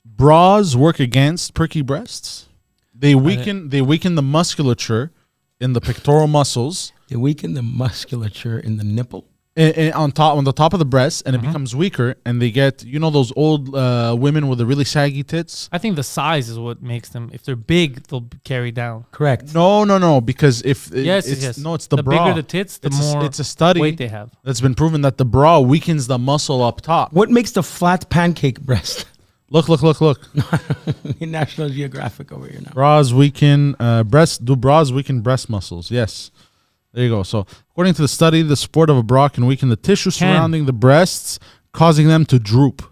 bras work against perky breasts? They weaken the musculature in the pectoral muscles. They weaken the musculature in the nipple. on the top of the breast, and it becomes weaker, and they get those old women with the really saggy tits. I think the size is what makes them. If they're big, they'll carry down. Correct. No, because if Yes. it's the bra. bigger the tits, the more it's a study weight they have. that's been proven that the bra weakens the muscle up top. What makes the flat pancake breast? Look. National Geographic over here now. Bras weaken breast. Do bras weaken breast muscles? Yes. There you go. So, according to the study, the support of a bra can weaken the tissue surrounding the breasts, causing them to droop.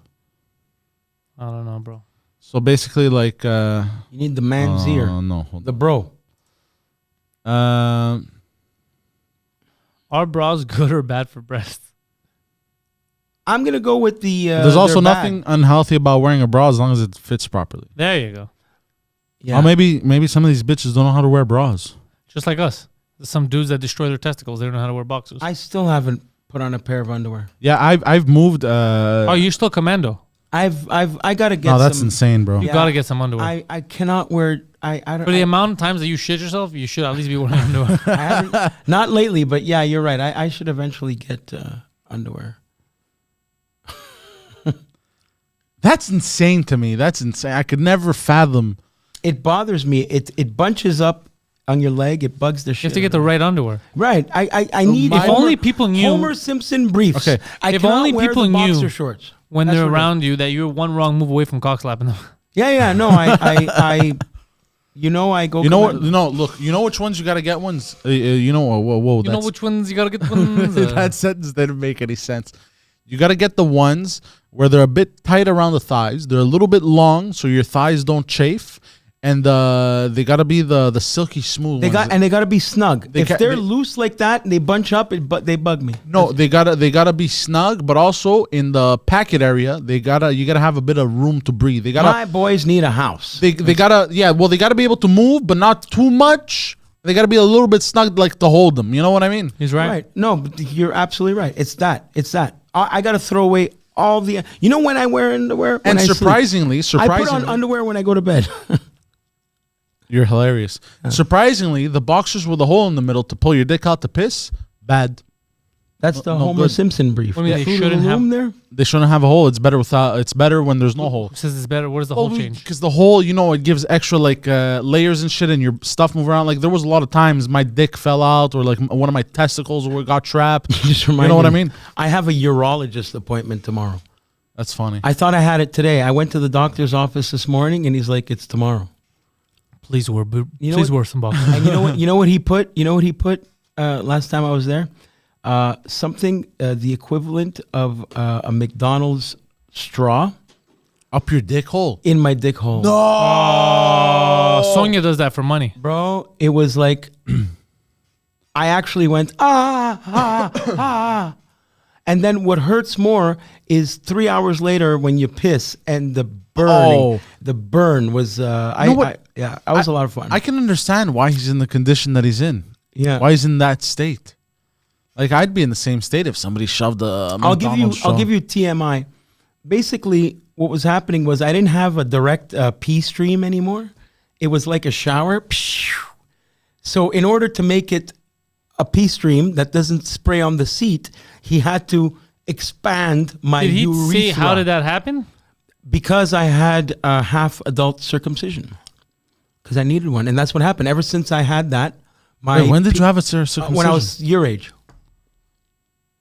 I don't know, bro. So basically, like You need the man's ear. no, The bro. Are bras good or bad for breasts? I'm gonna go with the. there's also they're nothing bad. unhealthy about wearing a bra as long as it fits properly. There you go. Yeah. Or maybe some of these bitches don't know how to wear bras. Just like us. There's some dudes that destroy their testicles. They don't know how to wear boxers. I still haven't put on a pair of underwear. Yeah, I've moved. Oh, you're still commando. I gotta get. No, that's some, insane, bro. You Yeah. gotta get some underwear. I cannot wear. I don't. For the amount of times that you shit yourself, you should at least be wearing underwear. I haven't, not lately, but yeah, you're right. I should eventually get underwear. That's insane to me. That's insane. I could never fathom. It bothers me. It bunches up on your leg. It bugs the You shit. have to get the out of me. right underwear. Right. I need. If only people knew- Homer Simpson briefs. Okay. I If cannot only wear people the knew boxer shorts When That's they're what it is. around you, that you're one wrong move away from cock slapping them. Yeah. No. I go. You know what? commando. No, look. You know which ones you gotta get ones. Whoa. You know That's, which ones you gotta get ones. that sentence didn't make any sense. You gotta get the ones where they're a bit tight around the thighs. They're a little bit long, so your thighs don't chafe, and they gotta be the silky smooth They ones. they gotta be snug. If ca- they're they- loose like that and they bunch up, they bug me. No, they gotta be snug, but also in the packet area, you gotta have a bit of room to breathe. My boys need a house. They gotta they gotta be able to move, but not too much. They gotta be a little bit snug, like to hold them. You know what I mean? He's right. No, but you're absolutely right. It's that. I gotta throw away all the. You know when I wear underwear? When And I sleep? surprisingly, I put on underwear when I go to bed. you're hilarious. Surprisingly, the boxers with a hole in the middle to pull your dick out to piss, bad. That's the No Homer good. Simpson brief. What do you mean Fruit they of the shouldn't have- Loom there. They shouldn't have a hole. It's better without. It's better when there's no hole. Who says it's better? What does the whole change? Because the hole, it gives extra layers and shit, and your stuff move around. Like there was a lot of times my dick fell out, or like one of my testicles got trapped. Just You know what I mean? I have a urologist appointment tomorrow. That's funny. I thought I had it today. I went to the doctor's office this morning, and he's like, "It's tomorrow." Please wear what- wear some boxers. And you know what? You know what he put? You know what he put last time I was there? Something the equivalent of a McDonald's straw Up your dick hole. in my dick hole. Sonia does that for money. Bro, it was like I actually went ah. And then what hurts more is 3 hours later when you piss and the burning. Oh. The burn was know what? that was a lot of fun. I can understand why he's in the condition that he's in. Yeah. Why he's in that state. Like I'd be in the same state if somebody shoved a I'll give you McDonald's straw. TMI. Basically, what was happening was I didn't have a direct pee stream anymore. It was like a shower. So in order to make it a pee stream that doesn't spray on the seat, he had to expand my Did he urethra. say how did that happen? Because I had a half adult circumcision. Because I needed one, and that's what happened. Ever since I had that, my Wait, when did you have a circumcision? when I was your age.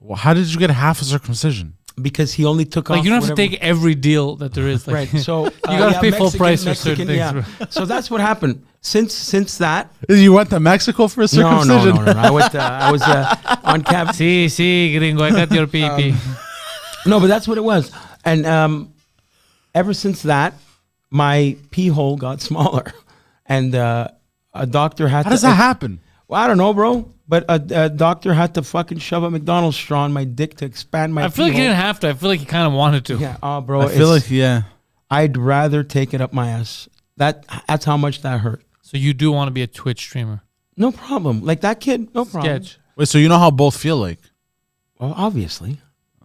Well, how did you get half a circumcision? Because he only took off. Like you don't have to whatever- take every deal that there is. Like, Right. So you gotta pay full price for certain things. Yeah. So that's what happened. Since that. You went to Mexico for a No. circumcision? I was on cab. Sí, gringo, I got your pee. No, but that's what it was. And ever since that, my pee hole got smaller, and a doctor had. How does that happen? Well, I don't know, bro. But a doctor had to fucking shove a McDonald's straw in my dick to expand my. I feel like pee he hole. didn't have to. I feel like he kind of wanted to. Yeah. Oh, bro. I feel like, yeah. I'd rather take it up my ass. That's how much that hurt. So you do want to be a Twitch streamer? No problem. Like that kid, no problem. Sketch. Wait, so you know how both feel like? Well, obviously.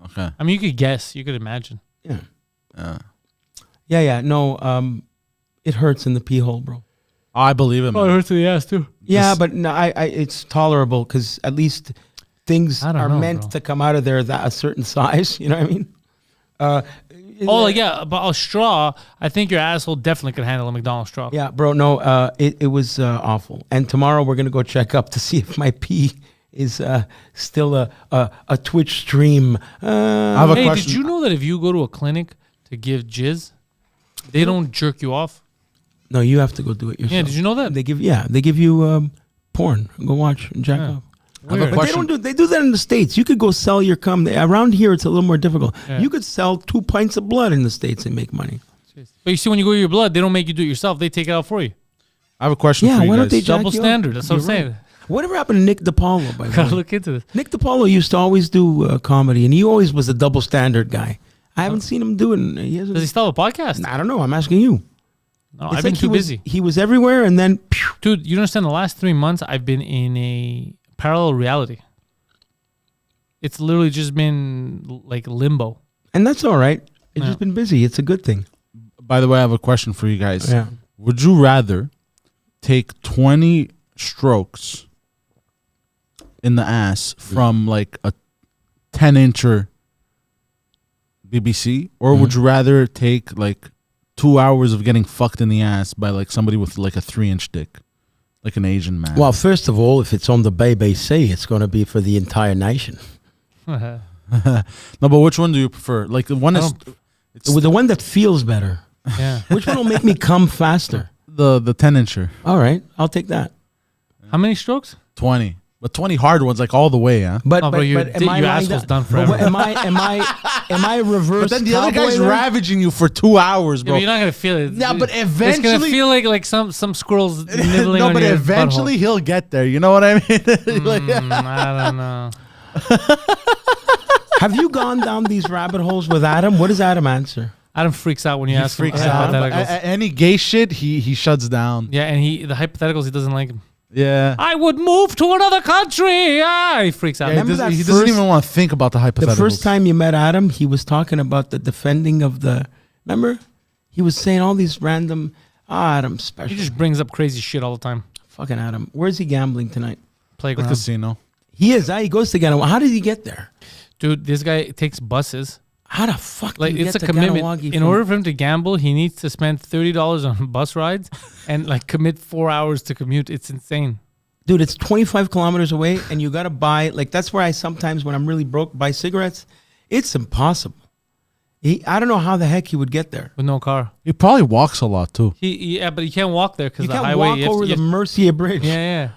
Okay. I mean, you could guess. You could imagine. Yeah. Yeah. Yeah. No. It hurts in the pee hole, bro. Oh, I believe him. Oh, it hurts in the ass too. Yeah, but no, I it's tolerable because at least things I don't are know, meant bro. to come out of there that a certain size. You know what I mean? Oh yeah, but a straw. I think your asshole definitely could handle a McDonald's straw. Yeah, bro. No, it was awful. And tomorrow we're gonna go check up to see if my pee is still a Twitch stream. I have a Hey, question. did you know that if you go to a clinic to give jizz, they don't jerk you off? No, you have to go do it yourself. Yeah, did you know that? They give you porn. Go watch and jack Yeah. off. Weird. a But question. they do that in the States. You could go sell your cum. Around here, it's a little more difficult. Yeah. You could sell 2 pints of blood in the States and make money. But you see, when you go to your blood, they don't make you do it yourself. They take it out for you. I have a question Yeah, for you why don't guys. they jack Double you up? standard. That's what I'm You're saying. right. Whatever happened to Nick DiPaolo, by the Gotta way? look into this. Nick DiPaolo used to always do comedy, and he always was a double standard guy. I haven't seen him do it. He hasn't. Does he still have a podcast? I don't know. I'm asking you. No, It's I've been like too busy. He was everywhere, and then Dude, you don't understand, the last 3 months, I've been in a parallel reality. It's literally just been like limbo. and that's all right. It's Yeah. just been busy. It's a good thing. By the way, I have a question for you guys. Yeah. Would you rather take 20 strokes in the ass from like a 10-incher BBC, or would you rather take like 2 hours of getting fucked in the ass by like somebody with like a 3-inch dick, like an Asian man? Well, first of all, if it's on the BBC, it's going to be for the entire nation. No, but which one do you prefer? Like the one is it's With the one that feels better. Yeah. Which one will make me come faster? the 10-incher. All right, I'll take that. How many strokes? 20, but 20 hard ones, like all the way, huh? But Oh, bro, your am I your lying asshole's down- done but forever. what- am I reverse? But then the other cowboy guy's there? ravaging you for 2 hours, Yeah, bro. but you're not gonna feel it. Yeah, but it's gonna eventually- feel like some squirrels nibbling No, on but your eventually butthole. he'll get there. You know what I mean? Like, I don't know. Have you gone down these rabbit holes with Adam? What does Adam answer? Adam freaks out when you he ask freaks him out. hypotheticals. Any gay shit, he shuts down. Yeah, and the hypotheticals, he doesn't like them. Yeah. I would move to another country. Ah, he freaks out. Yeah, he Remember doesn't, that he doesn't first- even want to think about the hypotheticals. The first time you met Adam, he was talking about the defending of the. Remember, he was saying all these random. Adam's special. He just brings up crazy shit all the time. Fucking Adam. Where's he gambling tonight? the Playground. casino. He is. He goes to Ganawagi. How did he get there? Dude, this guy takes buses. How the fuck do Like, you it's a get to commitment. Ganawagi In from- order for him to gamble, he needs to spend $30 on bus rides and like commit 4 hours to commute. It's insane. Dude, it's 25 kilometers away, and you got to buy, like, that's where I sometimes, when I'm really broke, buy cigarettes. It's impossible. I don't know how the heck he would get there. With no car. He probably walks a lot too. Yeah, but he can't walk there because You the can't highway. walk you have over to- the Mercia Bridge. Yeah.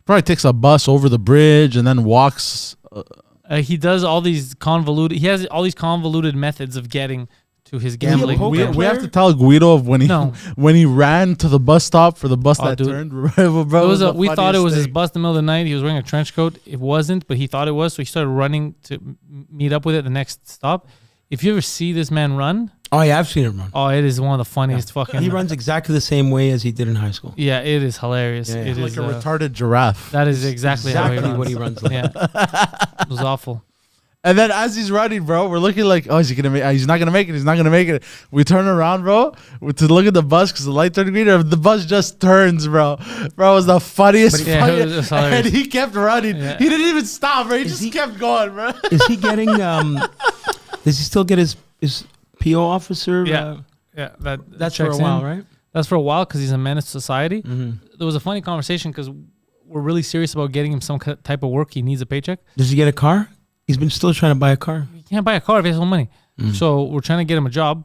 Probably takes a bus over the bridge and then walks. He does all these convoluted. He has all these convoluted methods of getting to his gambling. poker We player? have to tell Guido of when he No. when he ran to the bus stop for the bus Oh, that dude. turned. Bro, We thought it was his thing. bus in the middle of the night. He was wearing a trench coat. It wasn't, but he thought it was. So he started running to meet up with it at the next stop. If you ever see this man run, Oh, yeah, I've seen him run. oh, it is one of the funniest fucking. He runs exactly the same way as he did in high school. Yeah, it is hilarious. Yeah, yeah. It like is a retarded giraffe. That is exactly how he Exactly runs. what he runs like. Yeah, it was awful. And then as he's running, bro, we're looking like, oh, is he gonna make? He's not gonna make it. He's not gonna make it. We turn around, bro, to look at the bus because the light turned green. The bus just turns, bro. Bro, it was the funniest. Yeah, it was hilarious. And he kept running. Yeah. He didn't even stop, bro. He Is just he- kept going, bro. Is he getting, does he still get his PO officer? Yeah. Yeah, that That's for a checks while, in. right? That's for a while because he's a menace to society. Mm-hmm. There was a funny conversation because we're really serious about getting him some type of work. He needs a paycheck. Does he get a car? He's been still trying to buy a car. He can't buy a car if he has no money. Mm. So we're trying to get him a job.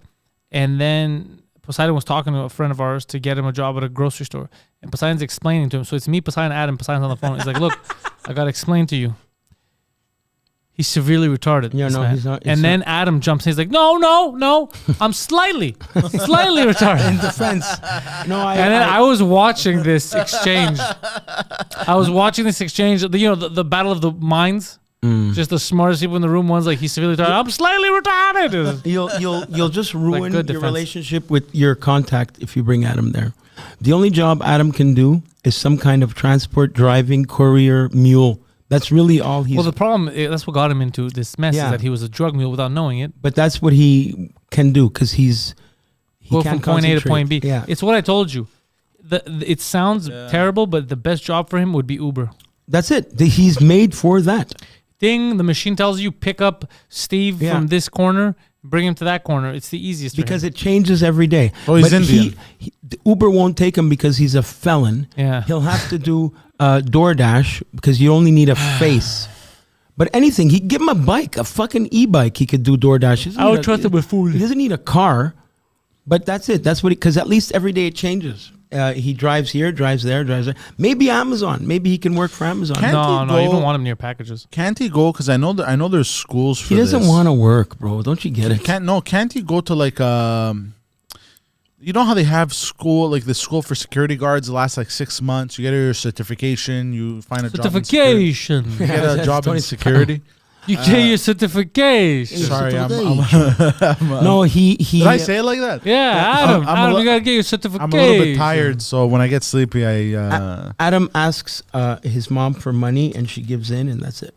And then Poseidon was talking to a friend of ours to get him a job at a grocery store. And Poseidon's explaining to him. So it's me, Poseidon, Adam. Poseidon's on the phone. He's like, look, I got to explain to you. He's severely retarded. Yeah, this no, man. he's not- it's And then Adam jumps in. He's like, no. I'm slightly retarded. In defense. No, And then I was watching this exchange. The battle of the minds. Just the smartest people in the room. One's like, he's severely retarded. I'm slightly retarded. You'll just ruin good your defense. relationship with your contact if you bring Adam there. The only job Adam can do is some kind of transport, driving, courier, mule. That's really all he's. Well, the problem, that's what got him into this mess, Yeah. is that he was a drug mule without knowing it. but that's what he can do because he Go can't from point A to point B. concentrate. Yeah. It's what I told you. It sounds terrible, but the best job for him would be Uber. That's it. He's made for that. Ding, the machine tells you pick up Steve from this corner, bring him to that corner. It's the easiest because it changes every day. Oh, he's Indian. Uber won't take him because he's a felon. Yeah. He'll have to do DoorDash because you only need a face. But anything, he give him a bike, a fucking e-bike. He could do DoorDash. I would trust him with food. He doesn't need a car, but that's it. That's what because at least every day it changes. He drives here, drives there, drives there. Maybe Amazon. Maybe he can work for Amazon. No, you don't want him near packages. Can't he go? Because I know there's schools for He doesn't this. want to work, bro. Don't you get it? Can't he go to like you know how they have school, like the school for security guards lasts like 6 months. You get your certification, you find a job in security. Certification. You get a job in security. You get your certification. Sorry, No, he. Did I say it like that? Yeah, Adam, you gotta get your certification. I'm a little bit tired, so when I get sleepy, Adam asks his mom for money, and she gives in, and that's it.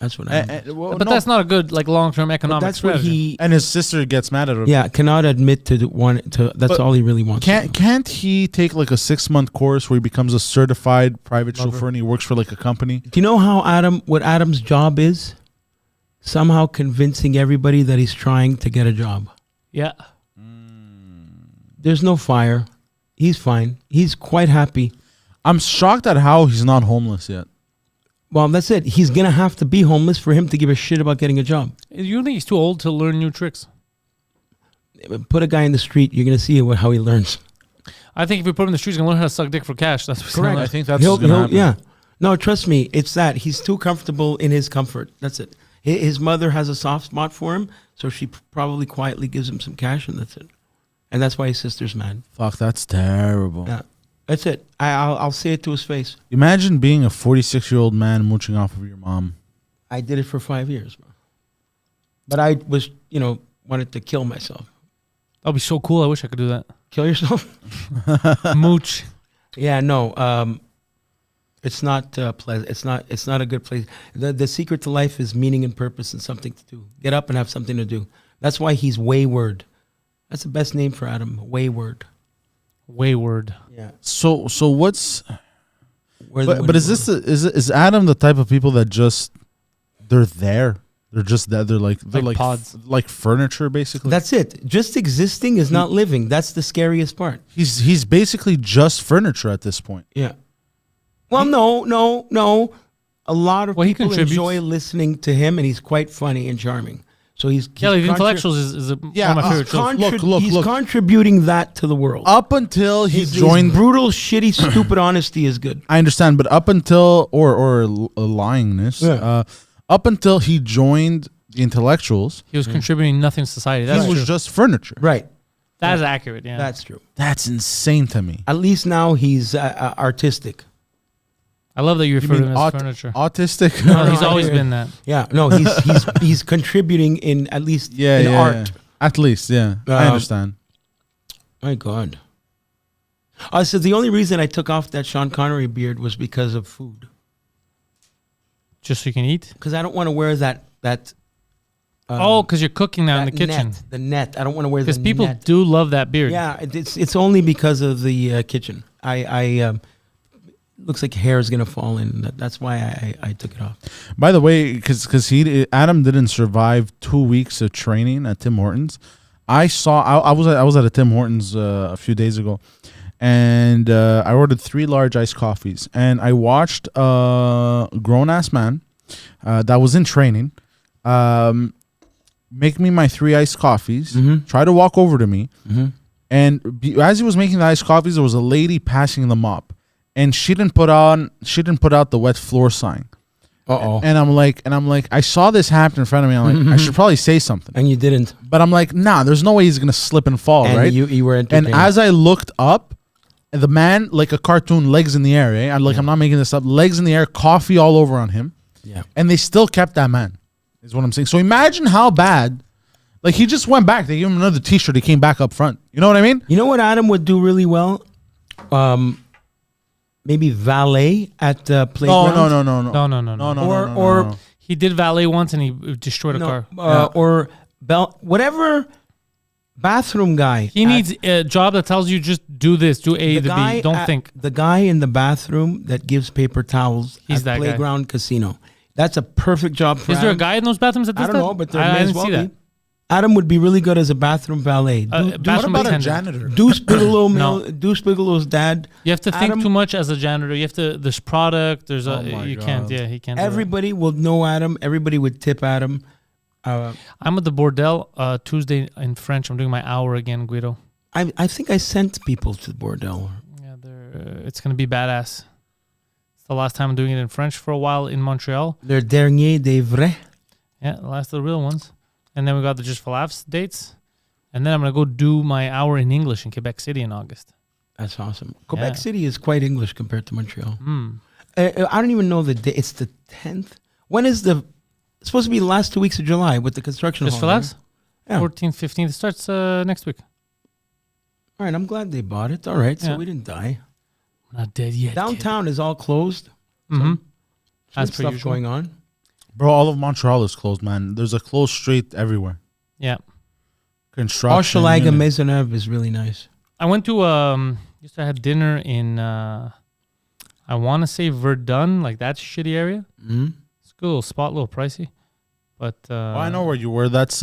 That's what I. But that's not a good like long-term economic That's strategy. what he. and his sister gets mad at him. Yeah, cannot admit to That's But all he really wants. Can't he take like a 6-month course where he becomes a certified private chauffeur and he works for like a company? Do you know what Adam's job is? Somehow convincing everybody that he's trying to get a job. Yeah. There's no fire. He's fine. He's quite happy. I'm shocked at how he's not homeless yet. Well, that's it. He's going to have to be homeless for him to give a shit about getting a job. You think he's too old to learn new tricks? Put a guy in the street, you're going to see how he learns. I think if we put him in the street, he's going to learn how to suck dick for cash. That's what's Correct. I think that's what's gonna happen. Yeah. No, trust me. It's that. He's too comfortable in his comfort. That's it. His mother has a soft spot for him, so she probably quietly gives him some cash, and that's it. And that's why his sister's mad. Fuck, that's terrible. Yeah. That's it. I'll say it to his face. Imagine being a 46-year-old man mooching off of your mom. I did it for 5 years, bro. But I was, wanted to kill myself. That'd be so cool. I wish I could do that. Kill yourself? Mooch. Yeah, no. It's not pleasant. It's not a good place. The secret to life is meaning and purpose and something to do. Get up and have something to do. That's why he's wayward. That's the best name for Adam. Wayward. Wayward. Yeah. So what's? But is Adam the type of people that just they're there? They're just that they're like pods, like furniture basically. That's it. Just existing is not living. That's the scariest part. He's basically just furniture at this point. Yeah. Well, no. A lot of he people contributes. enjoy listening to him, and he's quite funny and charming. So he's The Intellectuals is one of my favorite shows. He's contributing that to the world. Up until he His joined, brutal, shitty, stupid honesty is good. I understand, but up until or lyingness, up until he joined the Intellectuals, He was contributing nothing to society. That's he was true. just furniture. Right. That is accurate. Yeah. That's true. That's insane to me. At least now he's artistic. I love that you refer to him as furniture. Autistic? No, he's always been that. Yeah. No, he's contributing in at least in art. Yeah. At least, yeah. I understand. My God. So the only reason I took off that Sean Connery beard was because of food. Just so you can eat? Because I don't want to wear that. Because you're cooking now in the kitchen. The net. I don't want to wear the net. Because people do love that beard. Yeah, it's only because of the kitchen. I looks like hair is gonna fall in. That's why I took it off. By the way, because Adam didn't survive 2 weeks of training at Tim Hortons. I was at a Tim Hortons a few days ago, and I ordered 3 large iced coffees, and I watched a grown ass man that was in training make me my 3 iced coffees. Try to walk over to me, and as he was making the iced coffees, there was a lady passing the mop. And she didn't put out the wet floor sign. And I'm like, I saw this happen in front of me. I'm like, I should probably say something. And you didn't. But I'm like, nah, there's no way he's gonna slip and fall, And right? you were entertained. And as I looked up, the man, like a cartoon, legs in the air, eh? I'm not making this up. Legs in the air, coffee all over on him. Yeah. And they still kept that man, is what I'm saying. So imagine how bad. Like, he just went back. They gave him another T-shirt. He came back up front. You know what I mean? You know what Adam would do really well? Maybe valet at playground. No. He did valet once and he destroyed a car. Or whatever bathroom guy. He needs a job that tells you just do this, do A to B. Don't think. The guy in the bathroom that gives paper towels He's at that guy. Playground Casino. That's a perfect job for Is there a Adam. guy in those bathrooms that does I don't that? know, but there I may as didn't well see be. that. Adam would be really good as a bathroom valet. What Bathroom about a attendant. janitor? Deuce Bigelow, No. Deuce Bigelow's dad. You have to think Adam- too much as a janitor. You have to. There's product. There's Oh my you can't. God. Yeah, he can't. do that. Everybody will know Adam. Everybody would tip Adam. I'm at the Bordel Tuesday in French. I'm doing my hour again, Guido. I think I sent people to the Bordel. Yeah, it's gonna be badass. It's the last time I'm doing it in French for a while in Montreal. Le dernier des vrais. Yeah, the last of the real ones. And then we got the Just for Laughs dates. And then I'm gonna go do my hour in English in Quebec City in August. That's awesome. Quebec Yeah. City is quite English compared to Montreal. Mm. I don't even know the day. It's the 10th. When is it's supposed to be the last 2 weeks of July with the construction Just for hall, Laughs? right? Yeah. 14th, 15th. It starts next week. All right, I'm glad they bought it. All right, so Yeah. we didn't die. Not dead yet. Downtown is all closed. Mm-hmm. Some As per stuff usual. going on. Bro, all of Montreal is closed, man. There's a closed street everywhere. Yeah. Construction. Hochelaga unit. Maisonneuve is really nice. I went to used to have dinner in I want to say Verdun, like that shitty area. Mm-hmm. It's a good little spot, a little pricey, but Oh, I know where you were. That's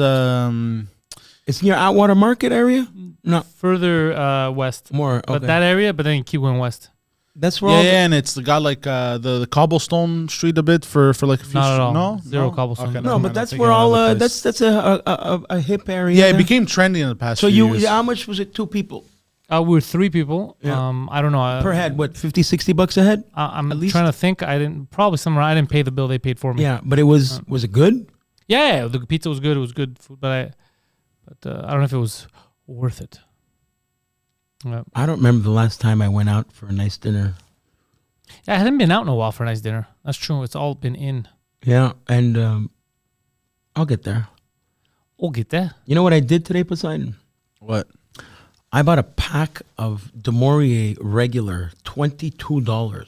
It's near Atwater Market area. No, further west. more. Okay. But that area, but then you keep going west. That's where yeah, all the- and it's got like the cobblestone street a bit for like a few. Not at all. No, Zero No? cobblestone. Okay, No, never No, mind, but I'm that's thinking where all. another place. That's a hip area. Yeah, it there. became trendy in the past. So few you, years. how much was it? 2 people We were 3 people. Yeah. I don't know. per head. What, $50-$60 a head? I'm at least? trying to think. I didn't probably somewhere. I didn't pay the bill. They paid for me. Yeah, but it was it good? Yeah, the pizza was good. It was good food, but I don't know if it was worth it. Yeah. I don't remember the last time I went out for a nice dinner. I hadn't been out in a while for a nice dinner. That's true. It's all been in. Yeah, and I'll get there. Oh, get that. You know what I did today, Poseidon? What? I bought a pack of De Maurier regular, $22.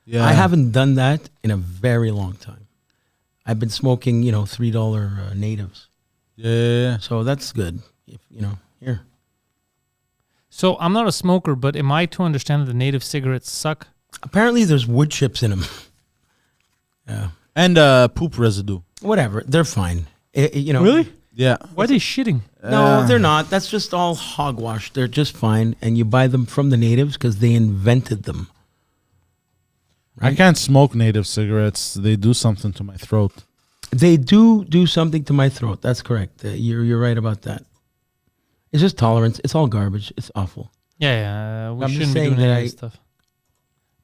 Yeah, I haven't done that in a very long time. I've been smoking, $3 natives. Yeah. So that's good. If, here. So I'm not a smoker, but am I to understand that the native cigarettes suck? Apparently there's wood chips in them. Yeah. And poop residue. Whatever. They're fine. Really? Yeah. Why are they shitting? No, they're not. That's just all hogwash. They're just fine. And you buy them from the natives because they invented them. I can't smoke native cigarettes. They do something to my throat. They do something to my throat. That's correct. You're right about that. It's just tolerance. It's all garbage. It's awful. Yeah, we I'm just shouldn't be saying doing that any of this stuff.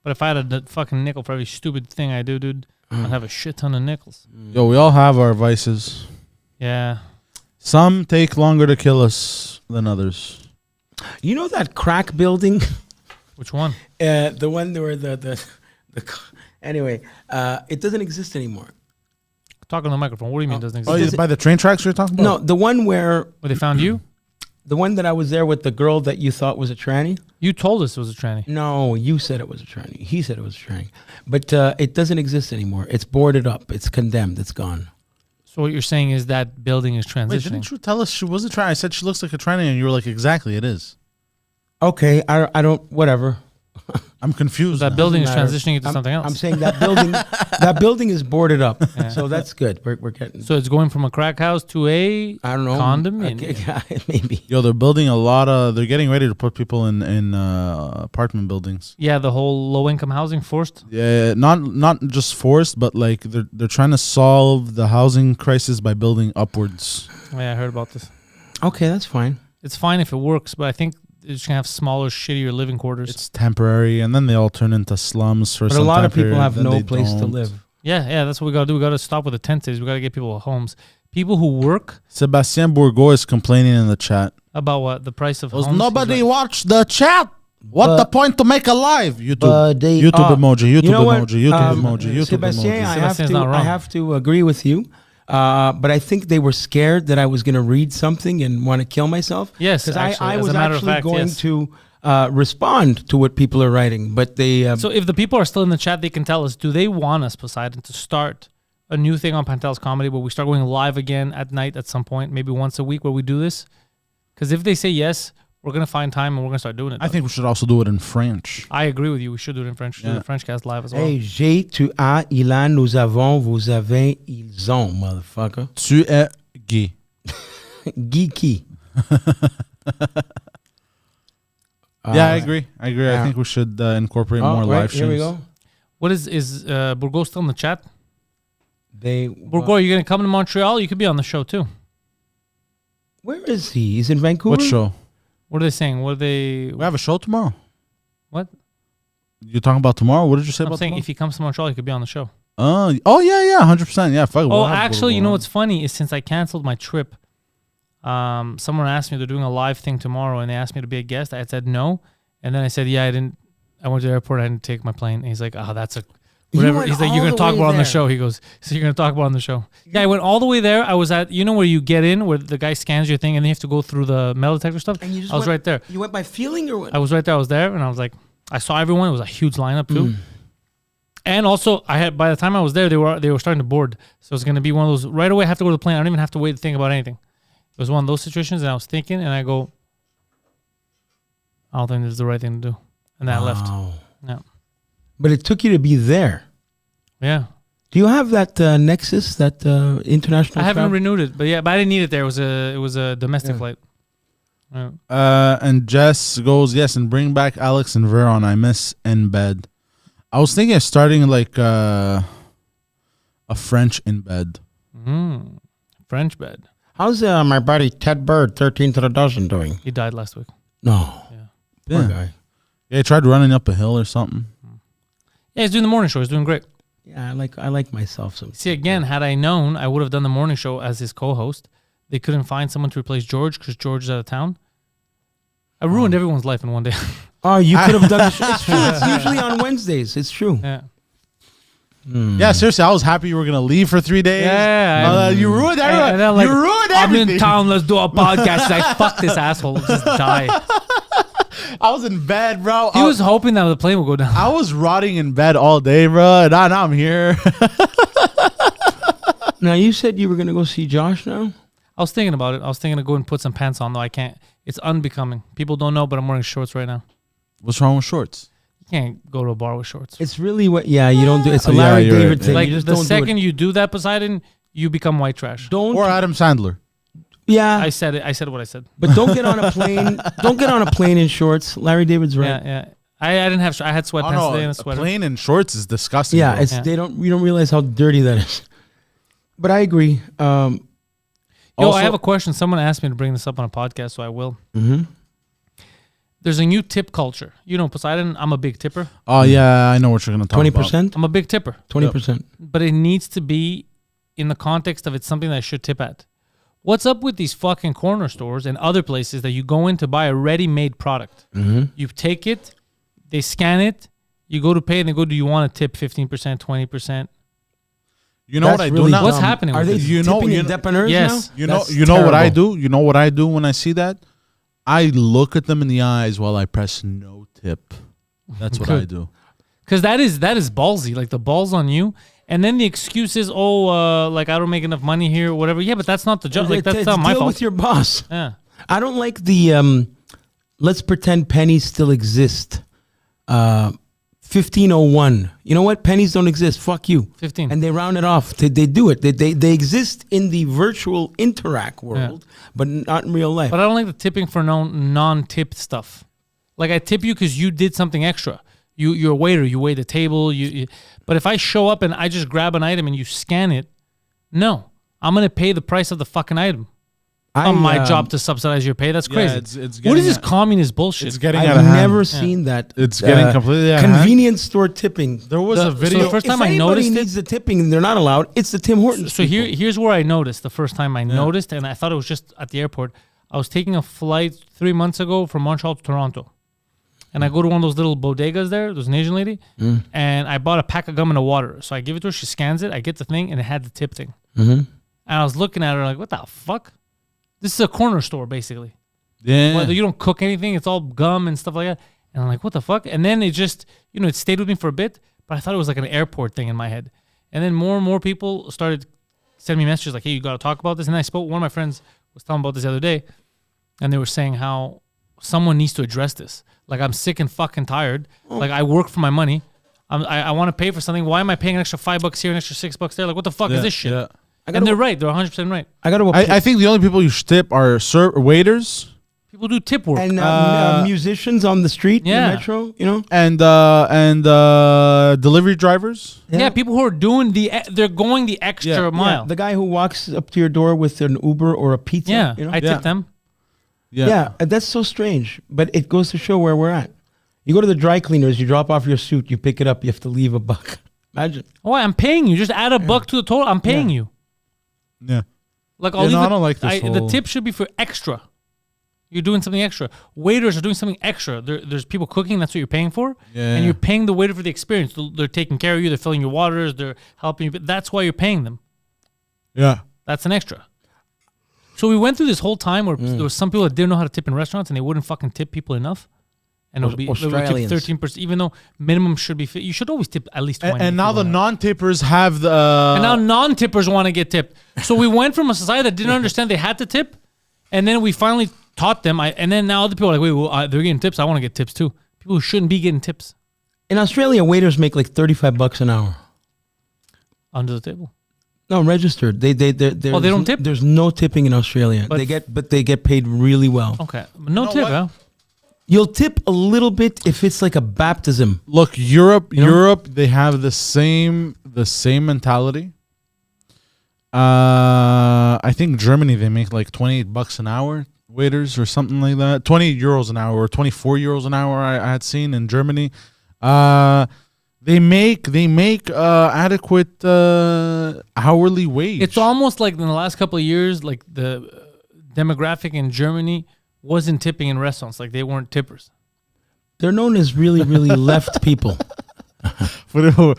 But if I had a fucking nickel for every stupid thing I do, dude, I'd have a shit ton of nickels. Yo, we all have our vices. Yeah. Some take longer to kill us than others. You know that crack building? Which one? The one where anyway, it doesn't exist anymore. Talk on the microphone. What do you mean it doesn't Oh, exist? yeah, by the train tracks you're talking about? No, the one where Where they found you? the one that I was there with the girl that you thought was a tranny. You told us it was a tranny. No, you said it was a tranny. He said it was a tranny, but it doesn't exist anymore. It's boarded up. It's condemned. It's gone. So what you're saying is that building is Wait, transitioning. didn't you tell us she was a tranny? I said she looks like a tranny, and you were like, exactly, it is. Okay, I don't. Whatever. I'm confused. that now. building is Doesn't matter. transitioning into something else. I'm saying that building, that building is boarded up. So that's good. We're getting. So it's going from a crack house to a I don't know. condominium. Okay, maybe. Yo, they're building a lot of. They're getting ready to put people in apartment buildings. Yeah, the whole low income housing forced. Yeah, not just forced, but like they're trying to solve the housing crisis by building upwards. Yeah, I heard about this. Okay, that's fine. It's fine if it works, but I think they're just gonna have smaller, shittier living quarters. It's temporary, and then they all turn into slums for But a some lot time of people period, have then no they place to don't. live. yeah, that's what we gotta do. We gotta stop with the tent cities. We gotta get people homes. People who work Sebastien Bourgo is complaining in the chat. about what the price of Does homes. nobody He's like, watch the chat? What But- the point to make a live? YouTube, But they- YouTube emoji, YouTube you know what? emoji, YouTube emoji, YouTube Sebastien, emoji. Sebastien's not I wrong. have to agree with you. But I think they were scared that I was going to read something and want to kill myself. Yes, because actually, I as a was matter of actually fact, going yes. to respond to what people are writing. But they So if the people are still in the chat, they can tell us, do they want us, Poseidon, to start a new thing on Pantelis Comedy where we start going live again at night at some point, maybe once a week where we do this? Because if they say yes, we're gonna find time and we're gonna start doing it. I think we should also do it in French. I agree with you. We should do it in French. Do the French cast live as well. Hey, j'ai, tu as, il a, nous avons, vous avez, ils ont, motherfucker. Tu es gay. Geeky. Yeah, I agree. I yeah. think we should incorporate more live streams. Here we go. What is Bourgo still in the chat? They. Bourgo, you're gonna come to Montreal? You could be on the show too. Where is he? He's in Vancouver. What show? What are they saying? What are they? We have a show tomorrow. What? You're talking about tomorrow? What did you say I'm about saying tomorrow? if he comes to Montreal, he could be on the show. Oh yeah, 100%. Yeah, fuck it. Oh, We'll have actually, you Bourgo know on. what's funny is since I canceled my trip, someone asked me they're doing a live thing tomorrow, and they asked me to be a guest. I said no, and then I said yeah, I didn't. I went to the airport. I didn't take my plane. And he's like, oh, that's a whatever. He's like, you're gonna talk about it on the show. He goes, so you're gonna talk about it on the show. Yeah, I went all the way there. I was at, you know, where you get in, where the guy scans your thing, and then you have to go through the metal detector stuff. And you just I was right there. You went by feeling or what? I was right there. I was there, and I was like, I saw everyone. It was a huge lineup too. And also, I had by the time I was there, they were starting to board. So it's gonna be one of those right away. I have to go to the plane. I don't even have to wait to think about anything. It was one of those situations, and I was thinking, and I go, I don't think this is the right thing to do, and then I left. Yeah, But it took you to be there. yeah. Do you have that Nexus, that international? I haven't travel? renewed it, but yeah, but I didn't need it there. It was a domestic flight. Yeah. And Jess goes, yes, and bring back Alex and Veron. I miss in bed. I was thinking of starting like a French in bed. French bed. How's my buddy Ted Bird, 13 to the dozen, doing? He died last week. No. Poor Yeah. guy. Yeah, he tried running up a hill or something. Yeah, he's doing the morning show. He's doing great. Yeah, I like myself some. See, again, had I known, I would have done the morning show as his co-host. They couldn't find someone to replace George because George is out of town. I ruined everyone's life in one day. Oh, you could have done the show. It's true. It's usually on Wednesdays. It's true. Yeah. Yeah, seriously, I was happy you were gonna leave for 3 days. Yeah, you ruined everything. And then, like, you ruined I'm everything. in town. Let's do a podcast. Like, fuck this asshole. Just die. I was in bed, bro. He was hoping that the plane would go down. I was rotting in bed all day, bro. Now I'm here. Now, you said you were going to go see Josh now? I was thinking about it. I was thinking to go and put some pants on, though. I can't. It's unbecoming. People don't know, but I'm wearing shorts right now. What's wrong with shorts? You can't go to a bar with shorts. It's really what, you don't do. It's a Oh, yeah, Larry you're David right. thing. Like, you just the don't second do it. you do that, Poseidon, you become white trash. Don't. Or Adam Sandler. Yeah. I said it. I said what I said. But don't get on a plane. Don't get on a plane in shorts. Larry David's right. Yeah, yeah. I didn't have. I had sweatpants today and a a sweater. plane in shorts is disgusting. Yeah, bro. it's you don't realize how dirty that is. But I agree. Yo, Also- I have a question. Someone asked me to bring this up on a podcast, so I will. Mm-hmm. There's a new tip culture. You know, Poseidon, I'm a big tipper. Oh yeah, I know what you're gonna talk about. 20%? I'm a big tipper. 20%. But it needs to be in the context of it's something that I should tip at. What's up with these fucking corner stores and other places that you go in to buy a ready-made product? Mm-hmm. You take it, they scan it, you go to pay, and they go, do you want to tip 15%, 20%? You know That's what I really do now? What's happening Are with they this? You know- tipping you in know- depaneurs Yes. now? You know, That's you know what I terrible. do. You know what I do when I see that? I look at them in the eyes while I press no tip. That's what I do. Because that is ballsy. Like, the ball's on you. And then the excuse is, like, I don't make enough money here or whatever. Yeah, but that's not the job. Like, that's not my deal fault. with your boss. Yeah. I don't like the let's pretend pennies still exist. 1501. You know what? Pennies don't exist. Fuck you. 15. And they round it off. They do it. They exist in the virtual interact world, but not in real life. But I don't like the tipping for non-tip stuff. Like, I tip you because you did something extra. You're a waiter. You wait the table. But if I show up and I just grab an item and you scan it, no. I'm going to pay the price of the fucking item. Not my job to subsidize your pay. That's crazy. it's What getting is this at- communist bullshit? It's getting out I've of hand. never seen that. It's getting completely out of hand. convenience store tipping. There was a So video. the first time if I anybody noticed needs the tipping and they're not allowed, it's the Tim Hortons. So people. here's where I noticed the first time I noticed, and I thought it was just at the airport. I was taking a flight 3 months ago from Montreal to Toronto. And I go to one of those little bodegas there. There's an Asian lady. And I bought a pack of gum and a water. So I give it to her. She scans it. I get the thing, and it had the tip thing. And I was looking at her like, what the fuck? This is a corner store, basically. Yeah. Whether you don't cook anything, it's all gum and stuff like that. And I'm like, what the fuck? And then it just, it stayed with me for a bit, but I thought it was like an airport thing in my head. And then more and more people started sending me messages like, hey, you got to talk about this. And I spoke, one of my friends was telling about this the other day. and they were saying how someone needs to address this. Like, I'm sick and fucking tired. Like, I work for my money. I want to pay for something. Why am I paying an extra $5 here, an extra $6 there? Like, what the fuck is this shit? Yeah. And they're right. They're 100% right. I think the only people you should tip are waiters. People do tip work. And musicians on the street, in the metro, you know? And delivery drivers. Yeah, people who are doing they're going the extra mile. Yeah, the guy who walks up to your door with an Uber or a pizza. Yeah, you know? I tip them. Yeah, that's so strange. But it goes to show where we're at. You go to the dry cleaners, you drop off your suit, you pick it up, you have to leave $1. Imagine. Oh, I'm paying you. Just add $1 to the total. I'm paying you. Yeah. Like, I don't like this the tip should be for extra. You're doing something extra. Waiters are doing something extra. There's people cooking. That's what you're paying for. Yeah. And you're paying the waiter for the experience. They're taking care of you. They're filling your waters. They're helping you. But that's why you're paying them. Yeah. That's an extra. So we went through this whole time where there were some people that didn't know how to tip in restaurants and they wouldn't fucking tip people enough. And it would be Australians. 13%, even though minimum should be. You should always tip at least 20. And now the non-tippers have the. And now non-tippers want to get tipped. So we went from a society that didn't understand they had to tip, and then we finally taught them. And then now other people are like, wait, well, they're getting tips. I want to get tips too. People who shouldn't be getting tips. In Australia, waiters make like $35 an hour. Under the table. No, registered. They don't tip? There's no tipping in Australia. But they get paid really well. Okay. No tip, what? huh? You'll tip a little bit if it's like a baptism. Look, Europe, they have the same mentality. I think Germany, they make like $28 an hour, waiters or something like that. 20 euros an hour or 24 euros an hour. I had seen in Germany. They make adequate hourly wage. It's almost like in the last couple of years, like the demographic in Germany wasn't tipping in restaurants. Like they weren't tippers. They're known as really, really left people. What you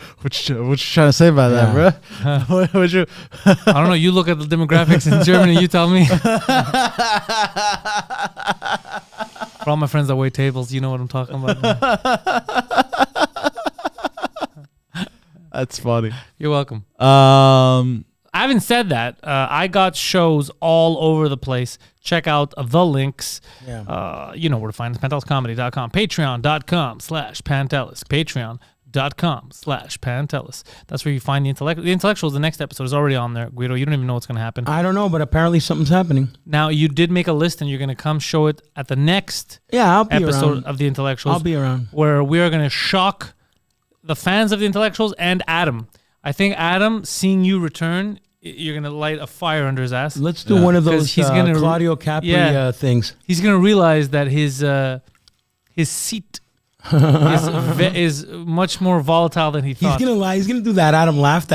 trying to say about that, bro? What you? I don't know. You look at the demographics in Germany. You tell me. For all my friends that wait tables, you know what I'm talking about. That's funny. You're welcome. Having said that, I got shows all over the place. Check out the links. Yeah. You know where to find us. PantelisComedy.com. Patreon.com/Pantelis. Patreon.com/Pantelis. That's where you find the intellectual. The intellectuals, the next episode is already on there. Guido, you don't even know what's going to happen. I don't know, but apparently something's happening. Now, you did make a list, and you're going to come show it at the next I'll be episode around. of the intellectuals. I'll be around. Where we are going to shock the fans of the intellectuals and Adam. I think Adam, seeing you return, you're going to light a fire under his ass. Let's do one of those Claudio Capri things. He's going to realize that his seat is much more volatile than he thought. He's going to lie. He's going to do that Adam laugh.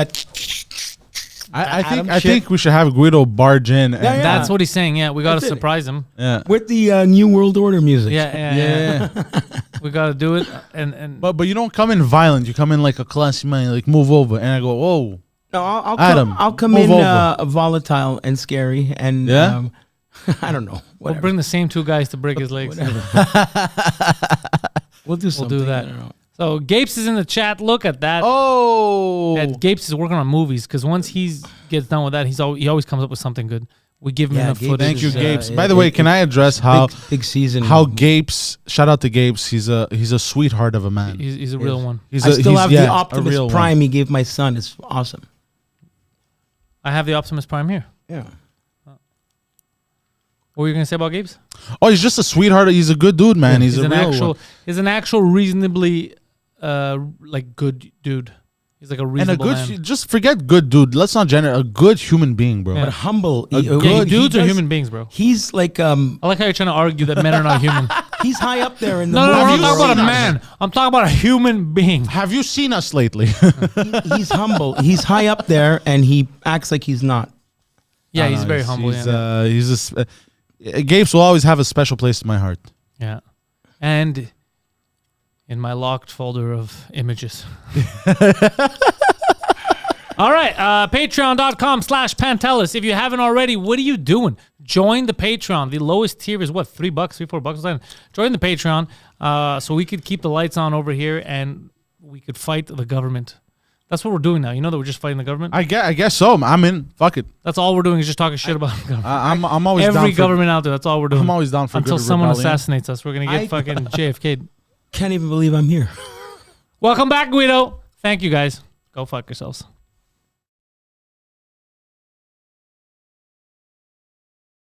I think we should have Guido barge in. And That's what he's saying. Yeah, we got to That's it. surprise him. Yeah. With the New World Order music. Yeah. We got to do it. But you don't come in violent. You come in like a classy man. Like, move over. And I go, whoa. No, I'll come move in over. volatile and scary. And I don't know. We'll bring the same two guys to break his legs. We'll do something. We'll do that. So Gapes is in the chat. Look at that. Oh. And Gapes is working on movies because once he gets done with that, he always comes up with something good. We give him enough footage. Thank you, Gapes. By the way, can I address how big season? How Gapes? Shout out to Gapes. He's a sweetheart of a man. He's a real one. I still have the Optimus Prime he gave my son. It's awesome. I have the Optimus Prime here. Yeah. What were you gonna say about Gapes? Oh, he's just a sweetheart. He's a good dude, man. He's a real one. He's an actual reasonably good dude. He's like a reasonable man. Just forget good dude. Let's not generate a good human being, bro. But humble. Dudes are human beings, bro. He's like I like how you're trying to argue that men are not human. He's high up there in the No, I'm not talking about a man. I'm talking about a human being. Have you seen us lately? He's humble. He's high up there, and he acts like he's not. Yeah, he's very humble. Gapes will always have a special place in my heart. Yeah, and in my locked folder of images. All right, patreon.com/Pantelis. If you haven't already, what are you doing? Join the Patreon. The lowest tier is what, $3, $4? Join the Patreon so we could keep the lights on over here and we could fight the government. That's what we're doing now. You know that we're just fighting the government. I guess so. I'm in. Fuck it. That's all we're doing is just talking shit about the government. I'm always down Every for, government out there. That's all we're doing. I'm always down for until good someone rebellion. assassinates us. We're gonna get fucking JFK'd. Can't even believe I'm here. Welcome back, Guido. Thank you guys. Go fuck yourselves.